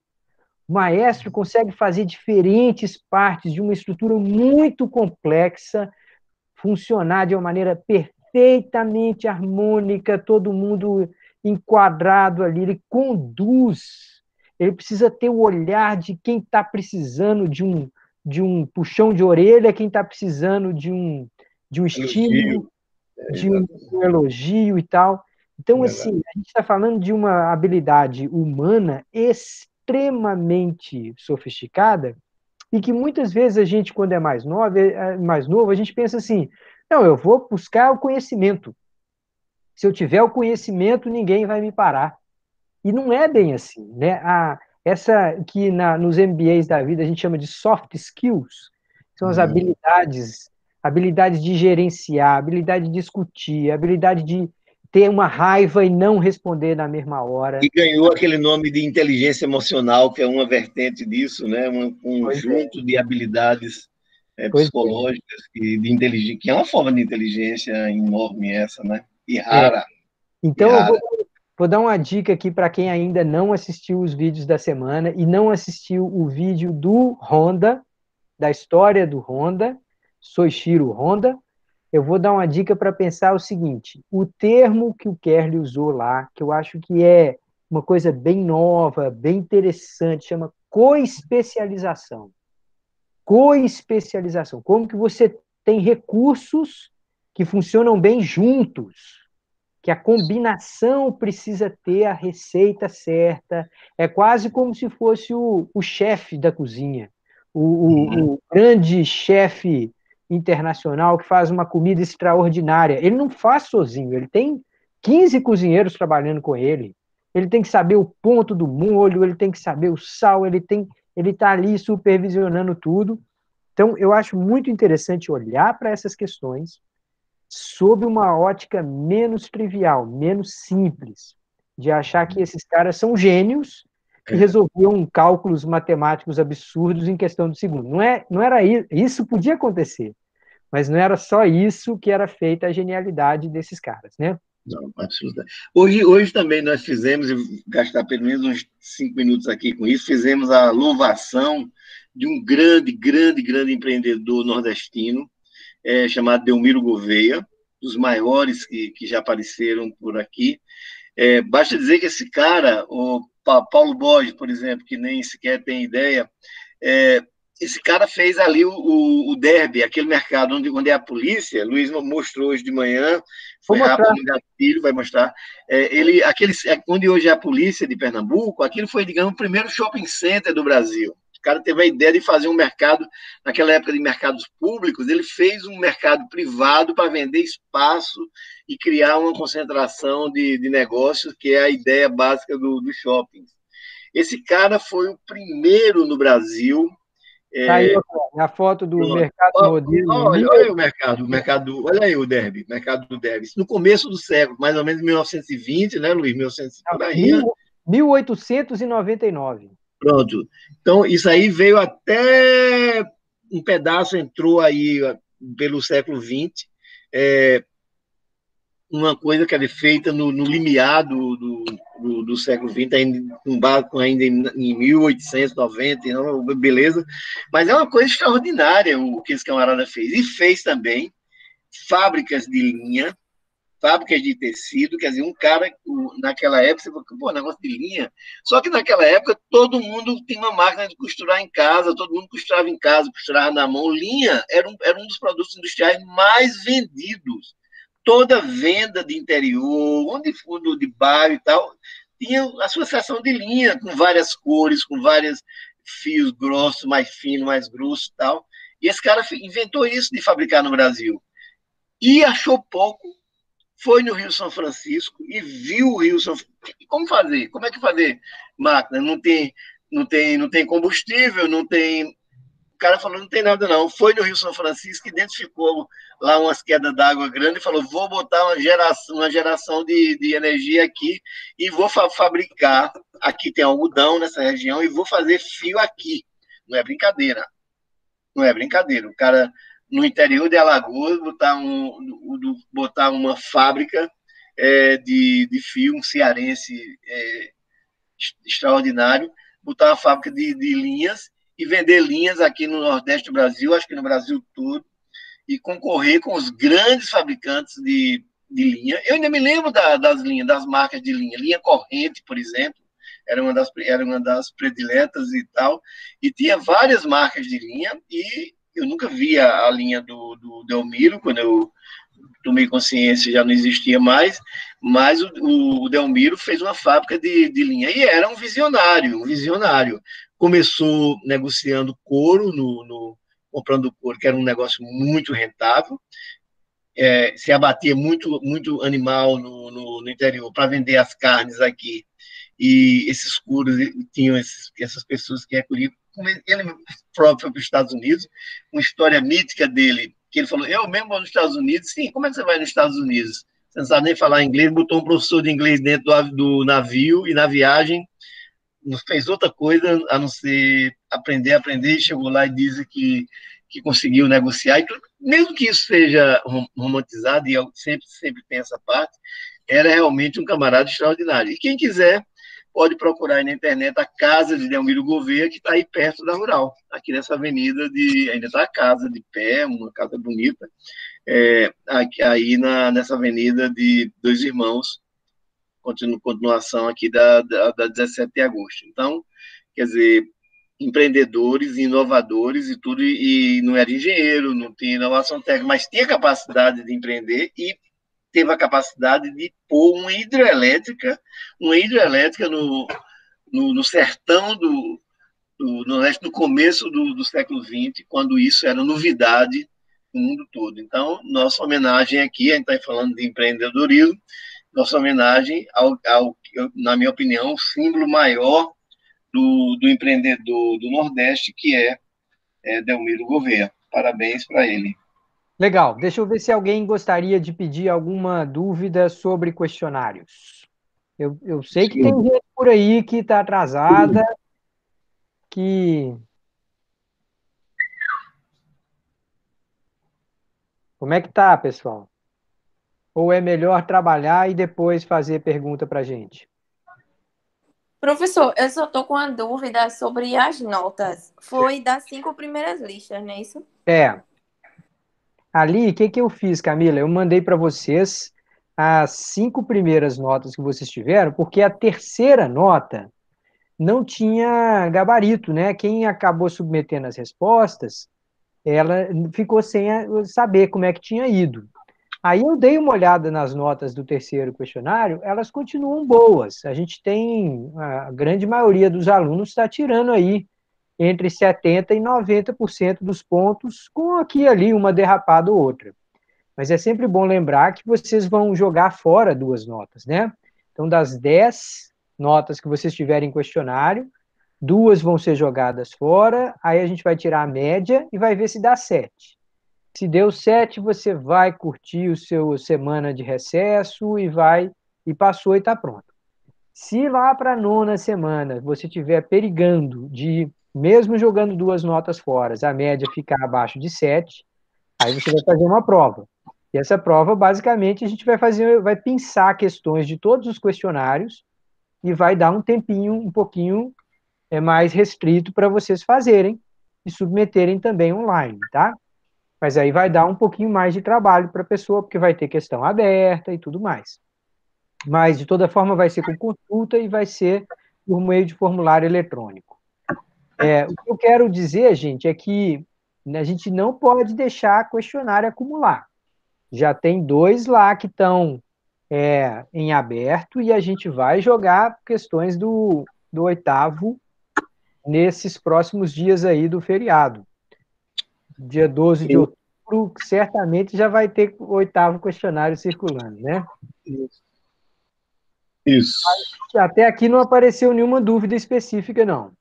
O maestro consegue fazer diferentes partes de uma estrutura muito complexa funcionar de uma maneira perfeitamente harmônica, todo mundo enquadrado ali, ele conduz, ele precisa ter o olhar de quem está precisando de um puxão de orelha, quem está precisando de um estímulo, de um elogio e tal. Então, assim, a gente está falando de uma habilidade humana extremamente sofisticada e que muitas vezes a gente, quando é mais novo, a gente pensa assim, não, eu vou buscar o conhecimento. Se eu tiver o conhecimento, ninguém vai me parar. E não é bem assim, né? Essa que nos MBAs da vida a gente chama de soft skills, são as habilidades de gerenciar, habilidade de discutir, habilidade de ter uma raiva e não responder na mesma hora. E ganhou aquele nome de inteligência emocional, que é uma vertente disso, né? Um conjunto de habilidades psicológicas de inteligência, que é uma forma de inteligência enorme essa, né? E rara. Então, eu vou dar uma dica aqui para quem ainda não assistiu os vídeos da semana e não assistiu o vídeo do Honda, da história do Honda, Soichiro Honda. Eu vou dar uma dica para pensar o seguinte: o termo que o Kerley usou lá, que eu acho que é uma coisa bem nova, bem interessante, chama coespecialização. Coespecialização. Como que você tem recursos que funcionam bem juntos, que a combinação precisa ter a receita certa. É quase como se fosse o chefe da cozinha, o grande chefe internacional que faz uma comida extraordinária. Ele não faz sozinho, ele tem 15 cozinheiros trabalhando com ele. Ele tem que saber o ponto do molho, ele tem que saber o sal, ele está ali supervisionando tudo. Então, eu acho muito interessante olhar para essas questões sob uma ótica menos trivial, menos simples, de achar que esses caras são gênios que resolviam cálculos matemáticos absurdos em questão de segundo. Não era isso, podia acontecer, mas não era só isso que era feita a genialidade desses caras, né? Não, absolutamente. Hoje também nós fizemos, gastar pelo menos uns 5 minutos aqui com isso, fizemos a louvação de um grande, grande, grande empreendedor nordestino, chamado Delmiro Gouveia, dos maiores que já apareceram por aqui. Basta dizer que esse cara, o Paulo Borges, por exemplo, que nem sequer tem ideia, esse cara fez ali o Derby, aquele mercado onde é a polícia. Luiz mostrou hoje de manhã, foi rápido no gatilho, vai mostrar. Onde hoje é a polícia de Pernambuco, aquilo foi, digamos, o primeiro shopping center do Brasil. O cara teve a ideia de fazer um mercado, naquela época de mercados públicos, ele fez um mercado privado para vender espaço e criar uma concentração de negócios, que é a ideia básica do shopping. Esse cara foi o primeiro no Brasil. Aí a foto do mercado modelo. Olha aí o mercado, olha aí o Derby, mercado do Derby. No começo do século, mais ou menos 1920, né, Luiz? 1899. Pronto. Então, isso aí veio até um pedaço, entrou aí pelo século XX, uma coisa que era feita no limiar do século XX, ainda em 1890, beleza. Mas é uma coisa extraordinária o que esse camarada fez. E fez também fábricas de linha, fábricas de tecido, quer dizer, um cara, naquela época, você falou, pô, negócio de linha. Só que naquela época, todo mundo tinha uma máquina de costurar em casa, todo mundo costurava em casa, costurava na mão. Linha era um dos produtos industriais mais vendidos. Toda venda de interior, onde for de bairro e tal, tinha a sua seção de linha, com várias cores, com vários fios grossos, mais finos, mais grossos e tal. E esse cara inventou isso de fabricar no Brasil. E achou pouco, foi no Rio São Francisco e viu o Rio São Francisco. Como fazer? Como é que fazer máquina? Não tem combustível, não tem cara falou, não tem nada não. Foi no Rio São Francisco, identificou lá umas quedas d'água grandes e falou, vou botar uma geração de energia aqui e vou fabricar, aqui tem algodão nessa região, e vou fazer fio aqui. Não é brincadeira. Não é brincadeira. O cara, no interior de Alagoas, botar uma fábrica de fio, um cearense extraordinário, botar uma fábrica de linhas e vender linhas aqui no Nordeste do Brasil, acho que no Brasil todo, e concorrer com os grandes fabricantes de linha. Eu ainda me lembro das linhas, das marcas de linha. Linha Corrente, por exemplo, era uma das prediletas e tal. E tinha várias marcas de linha, e eu nunca via a linha do Delmiro, quando eu tomei consciência já não existia mais, mas o Delmiro fez uma fábrica de linha, e era um visionário, um visionário. Começou negociando couro, comprando couro, que era um negócio muito rentável, se abatia muito animal no interior para vender as carnes aqui, e esses couros tinham essas pessoas que recolhiam. Ele próprio foi para os Estados Unidos, uma história mítica dele, que ele falou, eu mesmo vou nos Estados Unidos. Sim, como é que você vai nos Estados Unidos? Você não sabe nem falar inglês, botou um professor de inglês dentro do navio, e na viagem não fez outra coisa a não ser aprender, e chegou lá e disse que conseguiu negociar, e mesmo que isso seja romantizado, e eu sempre tem essa parte, era realmente um camarada extraordinário. E quem quiser pode procurar aí na internet a casa de Delmiro Gouveia, que está aí perto da Rural, aqui nessa avenida, ainda está a casa de pé, uma casa bonita, aí nessa avenida de Dois Irmãos, continuação aqui da 17 de agosto. Então, quer dizer, empreendedores, inovadores e tudo, e não era engenheiro, não tinha inovação técnica, mas tinha capacidade de empreender, e teve a capacidade de pôr uma hidrelétrica no sertão do Nordeste, no começo do século XX, quando isso era novidade no mundo todo. Então, nossa homenagem aqui, a gente está falando de empreendedorismo, nossa homenagem na minha opinião, o símbolo maior do empreendedor do Nordeste, que é Delmiro Gouveia. Parabéns para ele. Legal. Deixa eu ver se alguém gostaria de pedir alguma dúvida sobre questionários. Eu sei que tem gente por aí que está atrasada, que... Como é que tá, pessoal? Ou é melhor trabalhar e depois fazer pergunta para a gente? Professor, eu só estou com uma dúvida sobre as notas. Foi das 5 primeiras listas, não é isso? Ali, o que eu fiz, Camila? Eu mandei para vocês as 5 primeiras notas que vocês tiveram, porque a terceira nota não tinha gabarito, né? Quem acabou submetendo as respostas, ela ficou sem saber como é que tinha ido. Aí eu dei uma olhada nas notas do terceiro questionário, elas continuam boas. A gente tem, a grande maioria dos alunos está tirando aí entre 70% e 90% dos pontos, com aqui e ali uma derrapada ou outra. Mas é sempre bom lembrar que vocês vão jogar fora 2 notas, né? Então, das 10 notas que vocês tiverem em questionário, 2 vão ser jogadas fora, aí a gente vai tirar a média e vai ver se dá 7. Se deu 7, você vai curtir o seu semana de recesso e passou e está pronto. Se lá para a 9ª semana você estiver perigando de, mesmo jogando 2 notas fora, a média ficar abaixo de 7, aí você vai fazer uma prova. E essa prova, basicamente, a gente vai pensar questões de todos os questionários e vai dar um tempinho um pouquinho mais restrito para vocês fazerem e submeterem também online, tá? Mas aí vai dar um pouquinho mais de trabalho para a pessoa, porque vai ter questão aberta e tudo mais. Mas, de toda forma, vai ser com consulta e vai ser por meio de formulário eletrônico. O que eu quero dizer, gente, é que a gente não pode deixar questionário acumular. Já tem 2 lá que estão em aberto e a gente vai jogar questões do 8º nesses próximos dias aí do feriado. Dia 12 de outubro, certamente já vai ter o 8º questionário circulando, né? Isso. Até aqui não apareceu nenhuma dúvida específica, não.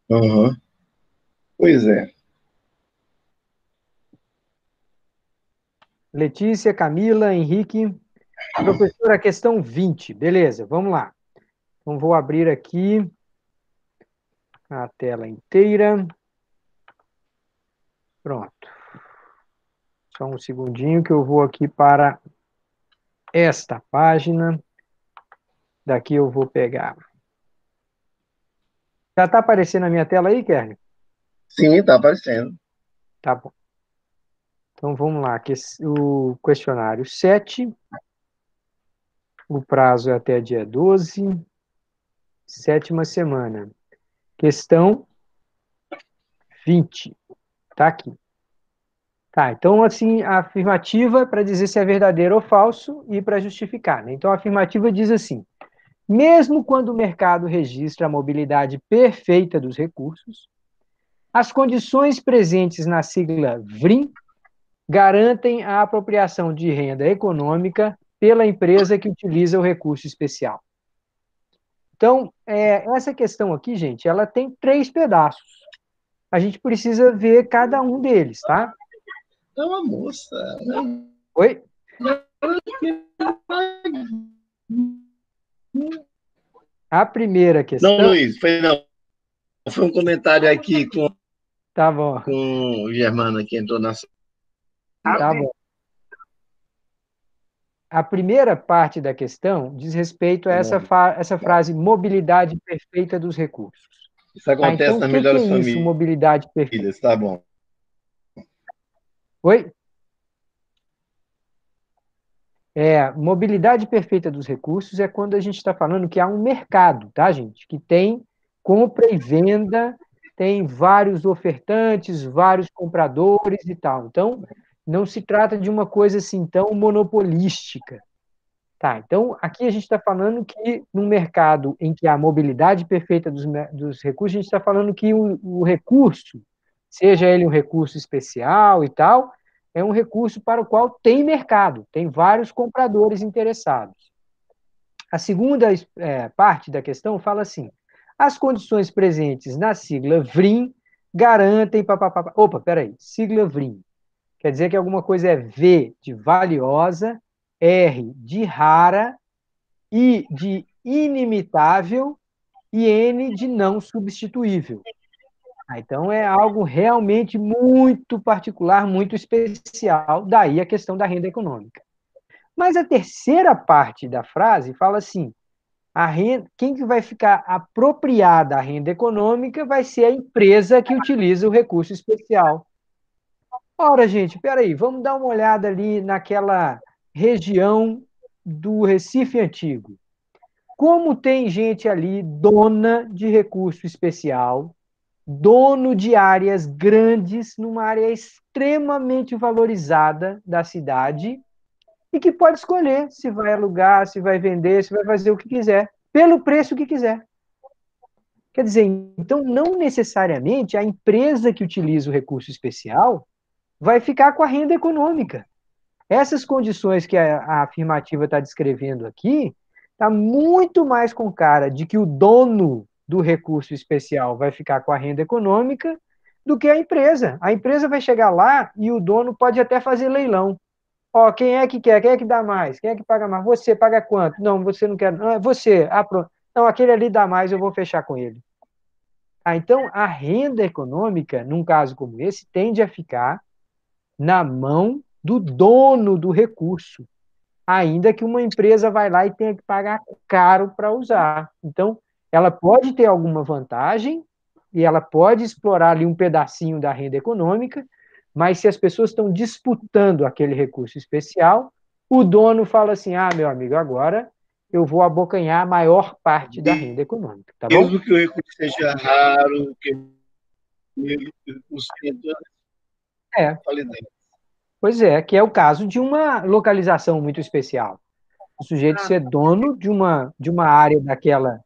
Uhum. Pois é. Letícia, Camila, Henrique. Professora, questão 20. Beleza, vamos lá. Então, vou abrir aqui a tela inteira. Pronto. Só um segundinho que eu vou aqui para esta página. Daqui eu vou pegar. Já está aparecendo na minha tela aí, Kerry? Sim, está aparecendo. Tá bom. Então, vamos lá. O questionário 7. O prazo é até dia 12. 7ª semana. Questão 20. Tá aqui. Tá, então, assim, a afirmativa para dizer se é verdadeiro ou falso e para justificar, né? Então, a afirmativa diz assim: mesmo quando o mercado registra a mobilidade perfeita dos recursos, as condições presentes na sigla VRIM garantem a apropriação de renda econômica pela empresa que utiliza o recurso especial. Então, essa questão aqui, gente, ela tem 3 pedaços. A gente precisa ver cada um deles, tá? É uma moça. Oi? A primeira questão... Não, Luiz, não. Foi um comentário aqui Tá bom. com o Germano que entrou na... Tá bom. A primeira parte da questão diz respeito a essa frase mobilidade perfeita dos recursos. Isso acontece então, nas o que melhores é isso, famílias. mobilidade perfeita? Tá bom. Oi? Mobilidade perfeita dos recursos é quando a gente está falando que há um mercado, tá, gente? Que tem compra e venda, tem vários ofertantes, vários compradores e tal. Então, não se trata de uma coisa assim tão monopolística. Tá, então aqui a gente está falando que num mercado em que há mobilidade perfeita dos recursos, a gente está falando que o recurso, seja ele um recurso especial e tal, é um recurso para o qual tem mercado, tem vários compradores interessados. A segunda parte da questão fala assim: as condições presentes na sigla VRIM garantem... Opa, peraí, sigla VRIM. Quer dizer que alguma coisa é V de valiosa, R de rara, I de inimitável e N de não substituível. Então, é algo realmente muito particular, muito especial, daí a questão da renda econômica. Mas a terceira parte da frase fala assim: quem que vai ficar apropriada à renda econômica vai ser a empresa que utiliza o recurso especial. Ora, gente, peraí, vamos dar uma olhada ali naquela região do Recife Antigo. Como tem gente ali dona de recurso especial, dono de áreas grandes, numa área extremamente valorizada da cidade, e que pode escolher se vai alugar, se vai vender, se vai fazer o que quiser, pelo preço que quiser. Quer dizer, então, não necessariamente a empresa que utiliza o recurso especial vai ficar com a renda econômica. Essas condições que a afirmativa está descrevendo aqui, está muito mais com cara de que o dono do recurso especial vai ficar com a renda econômica do que a empresa. A empresa vai chegar lá e o dono pode até fazer leilão. Ó, quem é que quer? Quem é que dá mais? Quem é que paga mais? Você paga quanto? Não, você não quer. Não, é você. Ah, pronto. Não, aquele ali dá mais, eu vou fechar com ele. Então, a renda econômica, num caso como esse, tende a ficar na mão do dono do recurso, ainda que uma empresa vai lá e tenha que pagar caro para usar. Então, ela pode ter alguma vantagem e ela pode explorar ali um pedacinho da renda econômica, mas se as pessoas estão disputando aquele recurso especial, o dono fala assim: ah, meu amigo, agora eu vou abocanhar a maior parte da renda econômica, tá bom? Mesmo que o recurso seja raro, que o recurso É. Pois é, que é o caso de uma localização muito especial. O sujeito ser dono de uma área daquela,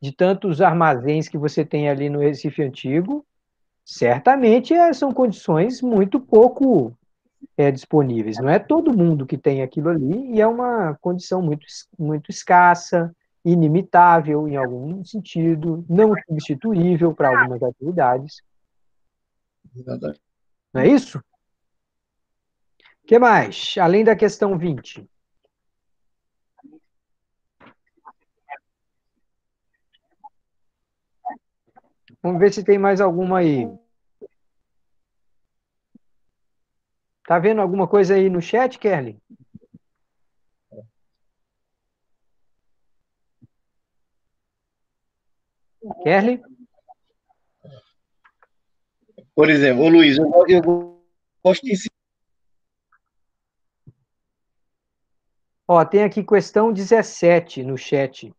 de tantos armazéns que você tem ali no Recife Antigo, certamente são condições muito pouco disponíveis. Não é todo mundo que tem aquilo ali, e é uma condição muito escassa, inimitável em algum sentido, não substituível para algumas atividades. Não é isso? que mais? Além da questão 20. Vamos ver se tem mais alguma aí. Tá vendo alguma coisa aí no chat, Kerly? Kerly? Por exemplo, ô Luiz, eu gosto de ensinar. Ó, tem aqui questão 17 no chat.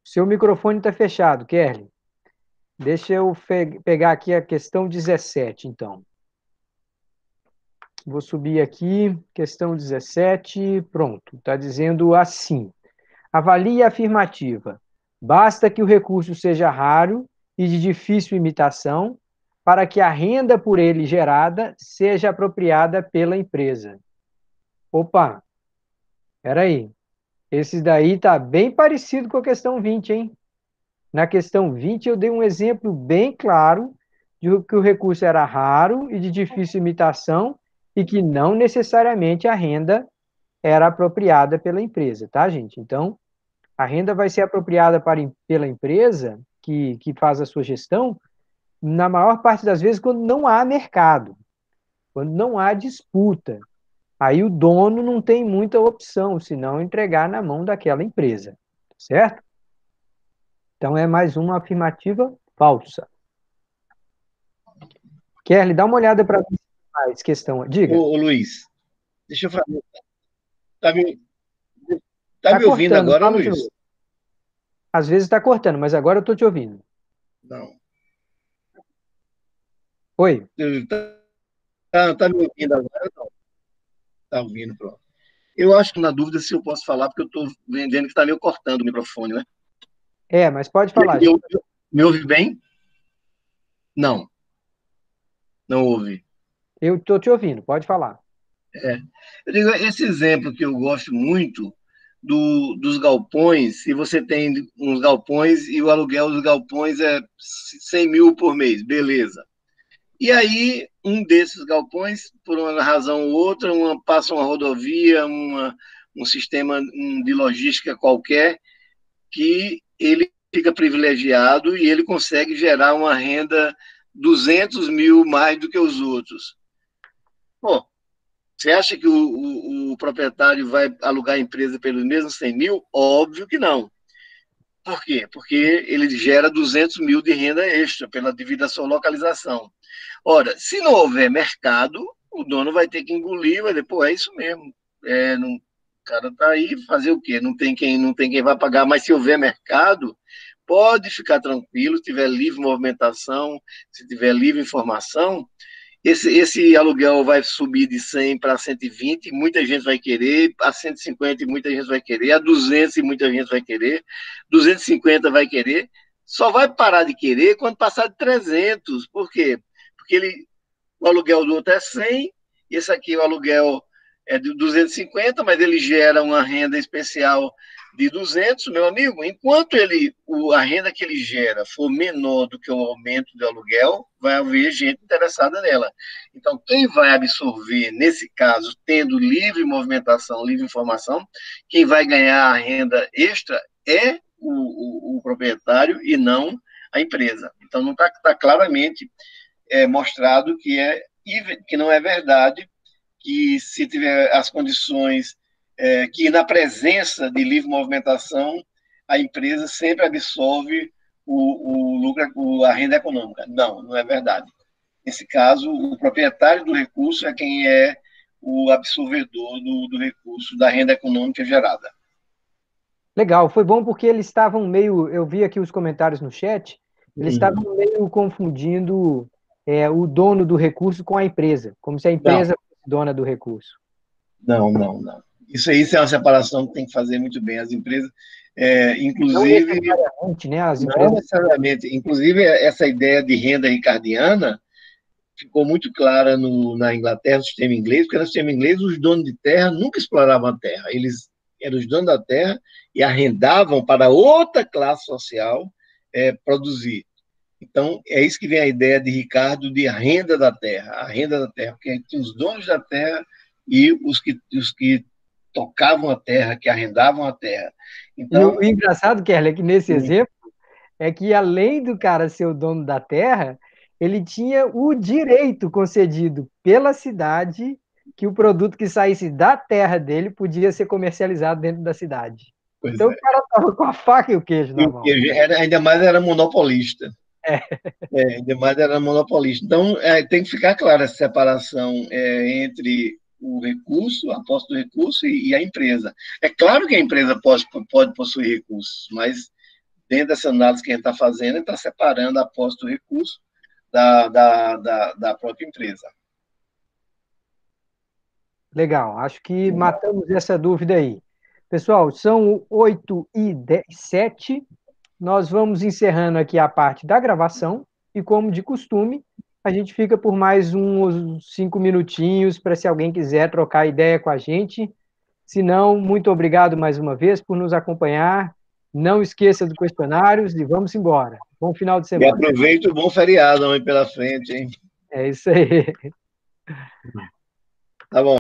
Seu microfone está fechado, Kerly. Deixa eu pegar aqui a questão 17, então. Vou subir aqui, questão 17, pronto. Está dizendo assim. Avalie a afirmativa. Basta que o recurso seja raro e de difícil imitação para que a renda por ele gerada seja apropriada pela empresa. Opa, peraí. Esse daí está bem parecido com a questão 20, hein? Na questão 20, eu dei um exemplo bem claro de que o recurso era raro e de difícil imitação e que não necessariamente a renda era apropriada pela empresa, tá, gente? Então, a renda vai ser apropriada pela empresa que faz a sua gestão, na maior parte das vezes, quando não há mercado, quando não há disputa. Aí o dono não tem muita opção, senão entregar na mão daquela empresa, certo? Então, é mais uma afirmativa falsa. Kerly, dá uma olhada para mais questão. Diga. Ô, Luiz, deixa eu falar. Tá me, tá Está me ouvindo cortando, agora, fala de Luiz? novo. Às vezes está cortando, mas agora eu estou te ouvindo. Não. Oi? Tá me ouvindo agora? Não. Tá ouvindo, pronto. Eu acho que na dúvida se eu posso falar, porque eu estou vendo que está meio cortando o microfone, né? É, mas pode E falar, aí, gente. me ouve bem? Não, não ouve. Eu estou te ouvindo, pode falar. Eu digo, esse exemplo que eu gosto muito dos galpões, se você tem uns galpões e o aluguel dos galpões é 100 mil por mês, beleza. E aí, um desses galpões, por uma razão ou outra, passa uma rodovia, um sistema de logística qualquer, que ele fica privilegiado e ele consegue gerar uma renda 200 mil mais do que os outros. Pô, você acha que o proprietário vai alugar a empresa pelos mesmos 100 mil? Óbvio que não. Por quê? Porque ele gera 200 mil de renda extra devido à sua localização. Ora, se não houver mercado, o dono vai ter que engolir, vai dizer, pô, é isso mesmo. Não, o cara está aí, fazer o quê? Não tem quem vai pagar, mas se houver mercado, pode ficar tranquilo, se tiver livre movimentação, se tiver livre informação, esse aluguel vai subir de 100 para 120, muita gente vai querer, a 150 muita gente vai querer, a 200 muita gente vai querer, 250 vai querer, só vai parar de querer quando passar de 300. Por quê? Porque o aluguel do outro é 100, esse aqui o aluguel é de 250, mas ele gera uma renda especial de 200, meu amigo. Enquanto a renda que ele gera for menor do que o aumento do aluguel, vai haver gente interessada nela. Então, quem vai absorver, nesse caso, tendo livre movimentação, livre informação, quem vai ganhar a renda extra é o proprietário e não a empresa. Então, não está claramente mostrado que não é verdade, que se tiver as condições, que na presença de livre movimentação, a empresa sempre absorve o lucro, a renda econômica. Não, não é verdade. Nesse caso, o proprietário do recurso é quem é o absorvedor do recurso, da renda econômica gerada. Legal, foi bom porque eles estavam meio. Eu vi aqui os comentários no chat, eles estavam meio confundindo o dono do recurso com a empresa, como se a empresa fosse dona do recurso. Não. Isso é uma separação que tem que fazer muito bem. As empresas, Não inclusive. necessariamente, né? As Não empresas. necessariamente. Inclusive, essa ideia de renda ricardiana ficou muito clara na Inglaterra, no sistema inglês, porque no sistema inglês os donos de terra nunca exploravam a terra. Eles eram os donos da terra e arrendavam para outra classe social produzir. Então, é isso que vem a ideia de Ricardo de renda da terra. A renda da terra, porque tinha os donos da terra e os que tocavam a terra, que arrendavam a terra. Então, e o engraçado, Kerle, é que nesse exemplo, é que além do cara ser o dono da terra, ele tinha o direito concedido pela cidade que o produto que saísse da terra dele podia ser comercializado dentro da cidade. Pois então, o cara estava com a faca e o queijo na mão. Ainda mais era monopolista. É. Ainda mais era monopolista. Então, tem que ficar clara essa separação entre o recurso, a posse do recurso e a empresa. É claro que a empresa pode possuir recursos, mas dentro dessa análise que a gente está fazendo, está separando a posse do recurso da própria empresa. Legal, acho que matamos essa dúvida aí. Pessoal, são 8h07, nós vamos encerrando aqui a parte da gravação, e como de costume, a gente fica por mais uns 5 minutinhos para se alguém quiser trocar ideia com a gente. Se não, muito obrigado mais uma vez por nos acompanhar. Não esqueça dos questionários e vamos embora. Bom final de semana. E aproveita o bom feriado aí pela frente, hein? É isso aí. Tá bom.